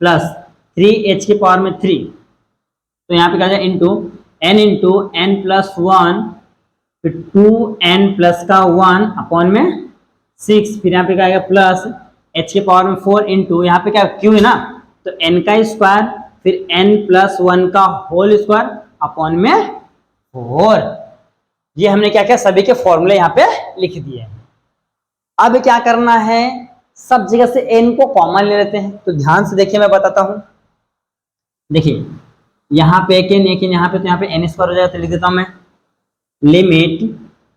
प्लस 3h के पावर में 3, तो यहाँ पे क्या हो जाएगा इंटू n प्लस 1 फिर 2n प्लस का 1 अपॉन में 6, फिर यहाँ पे क्या आएगा प्लस h के पावर में 4 इंटू यहाँ पे क्या q है ना, तो n का स्क्वायर फिर n प्लस 1 का होल स्क्वायर अपॉन में 4। ये हमने क्या किया, सभी के फॉर्मूले यहाँ पे लिख दिए। अब क्या करना है, सब जगह से n को कॉमन ले लेते हैं। तो ध्यान से देखिए, मैं बताता हूं। देखिए यहाँ पे एक n यहाँ पे, तो यहाँ पे n स्क्वायर हो जाएगा, तो लिख देता हूं मैं limit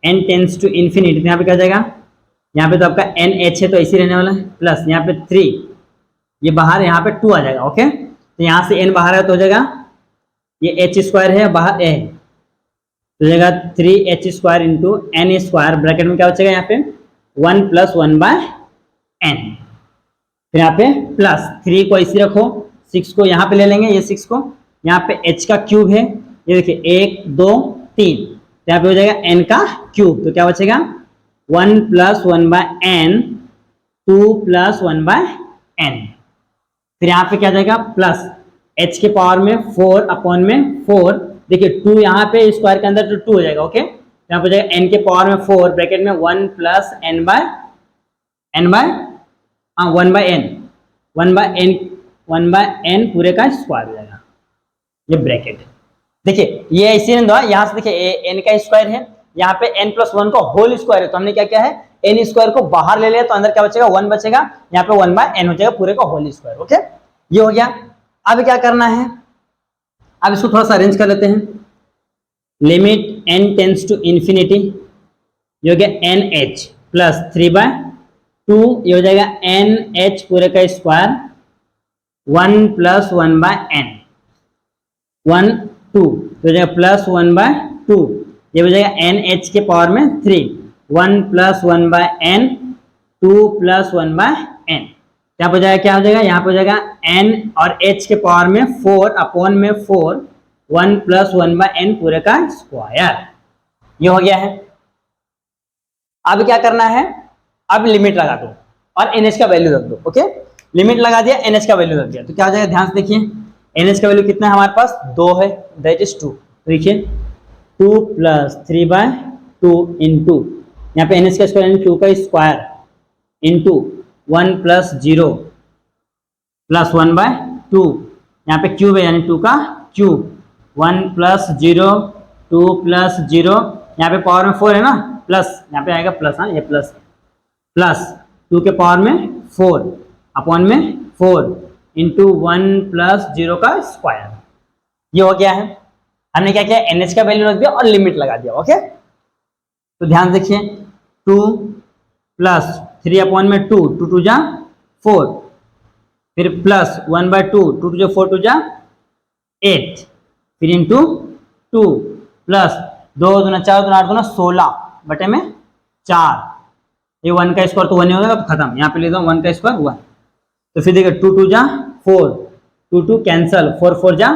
n tends to infinity. तो यहाँ पे क्या हो जाएगा, यहाँ पे तो आपका एन एच है तो ऐसे रहने वाला है, प्लस यहाँ पे 3, ये बाहर यहाँ पे 2 आ जाएगा। ओके, तो यहाँ से n बाहर है तो हो जाएगा, ये एच स्क्वायर है बाहर ए, तो हो जाएगा 3h square into n square, bracket में क्या बचेगा यहाँ पे 1 प्लस 1/n, फिर यहाँ पे प्लस 3 को ऐसे रखो, 6 को यहाँ पे ले लेंगे, ये 6 को यहाँ पे h का क्यूब है, ये देखिए 1 2 3, तो यहाँ पे हो जाएगा n का क्यूब, तो क्या बचेगा 1 प्लस 1/n, 2 प्लस 1/n, फिर यहाँ पे क्या जाएगा प्लस h के पावर में 4 अपॉन में 4, देखिए 2 यहाँ पे स्क्वायर के अंदर तो 2 हो जाएगा। ओके, यहाँ पे जाएगा n के पावर में 4 ब्रैकेट में 1 प्लस n बाय 1/n पूरे का स्क्वायर हो जाएगा, ये ब्रैकेट। देखिए ये ऐसे यहाँ से देखिए n का स्क्वायर है, यहाँ पे n प्लस 1 का होल स्क्वायर है, तो हमने क्या किया है n स्क्वायर को बाहर ले लिया, तो अंदर क्या बचेगा 1 बचेगा, यहाँ पे 1/n हो जाएगा पूरे का होल स्क्वायर। ओके, ये हो गया। अब क्या करना है, अब इसको थोड़ा सा अरेंज कर लेते हैं। Limit n tends to infinity, ये हो गया nh प्लस 3/2, ये हो जाएगा nh पूरे का स्क्वायर 1 प्लस 1/n 1 2, तो हो जाएगा प्लस 1/2, ये हो जाएगा nh के पावर में 3 1 प्लस 1/n 2 प्लस 1/n, क्या हो जाएगा, क्या हो जाएगा यहाँ पे हो जाएगा n और h के पावर में 4 अपॉन में 4 1 प्लस 1/n पूरे का स्क्वायर, ये हो गया है। अब क्या करना है, अब लिमिट लगा दो और nh का वैल्यू रख दो। ओके, लिमिट लगा दिया, nh का वैल्यू रख दिया, तो क्या हो जाएगा, ध्यान से देखिए nh का वैल्यू कितना है हमारे पास 2 है, दैट इज 2, देखिए 2 प्लस 3/2 इंटू यहाँ पे nh का स्क्वायर 2 का स्क्वायर इंटू 1 प्लस 0 प्लस 1/2, यहाँ पे क्यूब है यानी 2 का क्यूब 1 प्लस 0 2 प्लस 0, यहाँ पे पावर में 4 है ना, प्लस यहाँ पे आएगा प्लस, हाँ ये प्लस प्लस 2 के पावर में 4 अपॉन में 4 इंटू 1 प्लस 0 का स्क्वायर, ये हो गया है। हमने क्या किया, nh का वैल्यू रख दिया और लिमिट लगा दिया। ओके, तो ध्यान देखिए 2 प्लस 3 अपॉन में 2 2 2 जा 4, फिर प्लस 1/2 2 2 जा 4 2 जा 8, फिर इंटू 2 प्लस 2 दूना 4 दूना 8 दूना 16 बटे में 4, ये 1 का स्क्वायर तो 1 ही होगा, खत्म, यहाँ पे ले दो 1 का स्क्वायर 1, तो फिर देखिए 2 2 जा 4 2 2 कैंसल 4 4 जा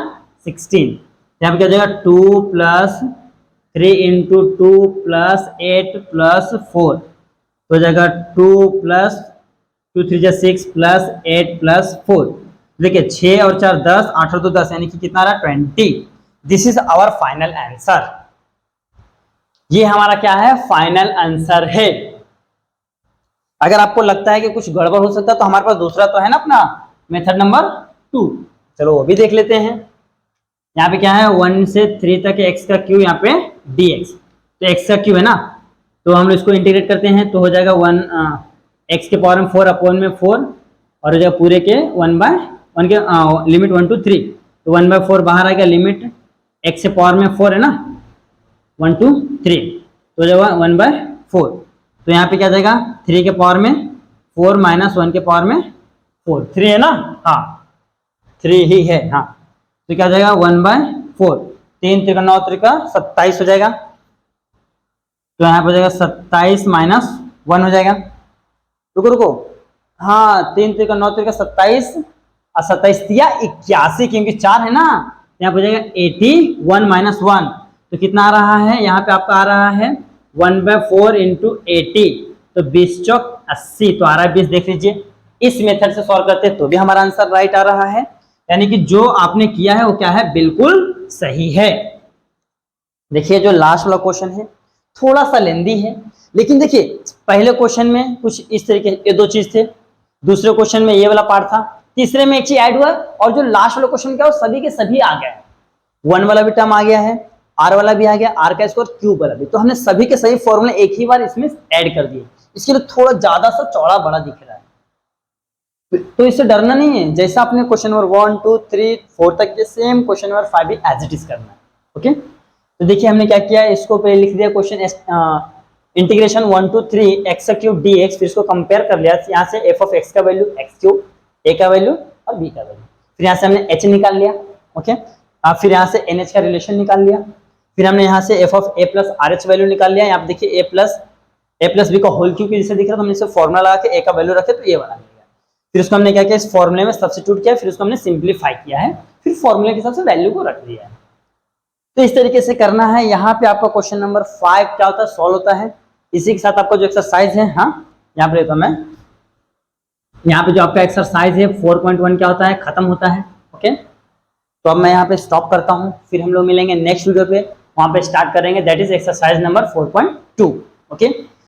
16, यहाँ पे क्या हो जाएगा 2 प्लस 3 इंटू 2 प्लस 8 प्लस 4, तो हो जाएगा 2 प्लस 2 3 जा 6 प्लस 8 प्लस 4, देखिए 6 और 4 10 8 और 2 10, यानी कि कितना आ रहा 20। This is our final answer, ये हमारा क्या है फाइनल आंसर है। अगर आपको लगता है कि कुछ गड़बड़ हो सकता है तो हमारे पास दूसरा तो है ना अपना मेथड नंबर 2, चलो वो भी देख लेते हैं। यहाँ पे क्या है 1 से 3 तक x का क्यूब, यहाँ पे dx, तो x का क्यूब है ना, तो हम इसको इंटीग्रेट करते हैं तो हो जाएगा 1 x के पावर में 4 अपॉन में 4 और हो जाएगा पूरे के 1/1 के लिमिट 1 to 3, तो 1/4 बाहर आएगा, लिमिट x के पावर में 4 है ना 1 to 3, तो हो जाएगा 1/4, तो यहाँ पे क्या जाएगा 3 के पावर में 4 माइनस 1 के पावर में 4, 3 है ना, हाँ 3 ही है, हाँ, तो क्या हो जाएगा 1/4, 3 3 9 3 27 हो जाएगा, तो यहाँ पे हो जाएगा 27 माइनस 1 हो जाएगा, रुको रुको, हाँ 3 3 9 3 27 और 27 81, क्योंकि 4 है ना, यहाँ पे हो जाएगा 81 माइनस 1, तो कितना आ रहा है, यहाँ पे आपका आ रहा है 1/4 इंटू 80, तो 20 चौक 80, तो आ रहा है 20। देख लीजिए इस मेथड से सॉल्व करते तो भी हमारा आंसर राइट आ रहा है, यानी कि जो आपने किया है वो क्या है बिल्कुल सही है। देखिए जो लास्ट वाला क्वेश्चन है, थोड़ा सा लेंदी है, लेकिन देखिए पहले क्वेश्चन में कुछ इस तरीके ये दो चीज थे, दूसरे क्वेश्चन में ये वाला पार्ट था, तीसरे में एक चीज ऐड हुआ, और जो लास्ट वाला क्वेश्चन क्या वो सभी के सभी आ गया है। 1 वाला भी टर्म आ गया है, आर वाला भी आ गया, आर का स्क्वायर क्यूब वाला भी, तो हमने सभी के सभी फॉर्मूले एक ही बार इसमें ऐड कर दिए, इसके लिए थोड़ा ज्यादा सा चौड़ा बड़ा दिख रहा है। तो इससे डरना नहीं है, जैसा आपने क्वेश्चन नंबर 1 2 3 4 तक के सेम क्वेश्चन नंबर 5 भी एज इट इज करना है। ओके, तो देखिए हमने क्या किया, इसको पहले लिख दिया question integration 1 to 3 x cube dx, फिर इसको कंपेयर कर लिया, यहाँ से f ऑफ x का वैल्यू x क्यूब, a का वैल्यू और b का वैल्यू, फिर यहाँ से हमने h निकाल लिया। ओके, अब फिर यहाँ से nh का रिलेशन निकाल लिया, फिर हमने यहाँ से f of a plus R H value निकाल लिया। यहाँ पे देखिए a प्लस बी का होल क्यूब जैसे दिख रहा है, तो हमने इसे फॉर्मुला लगा के a का वैल्यू रखे तो ये बना लिया। फिर उसको हमने क्या किया, इस फॉर्मुले में सब्स्टिट्यूट किया, फिर उसको हमने सिंप्लीफाई किया है, फिर फॉर्मुले के हिसाब से वैल्यू को रख दिया है। तो इस तरीके से करना है। यहाँ पे आपका क्वेश्चन नंबर 5 क्या होता है, सॉल्व होता है। इसी के साथ आपका जो एक्सरसाइज है, हाँ यहाँ पे लेता हूं मैं, यहाँ पे जो आपका एक्सरसाइज है 4.1 क्या होता है, खत्म होता है। ओके, तो अब मैं यहाँ पे स्टॉप करता हूँ, फिर हम लोग मिलेंगे नेक्स्ट वीडियो पे, वहां पे स्टार्ट करेंगे, that is exercise number 4.2। Okay,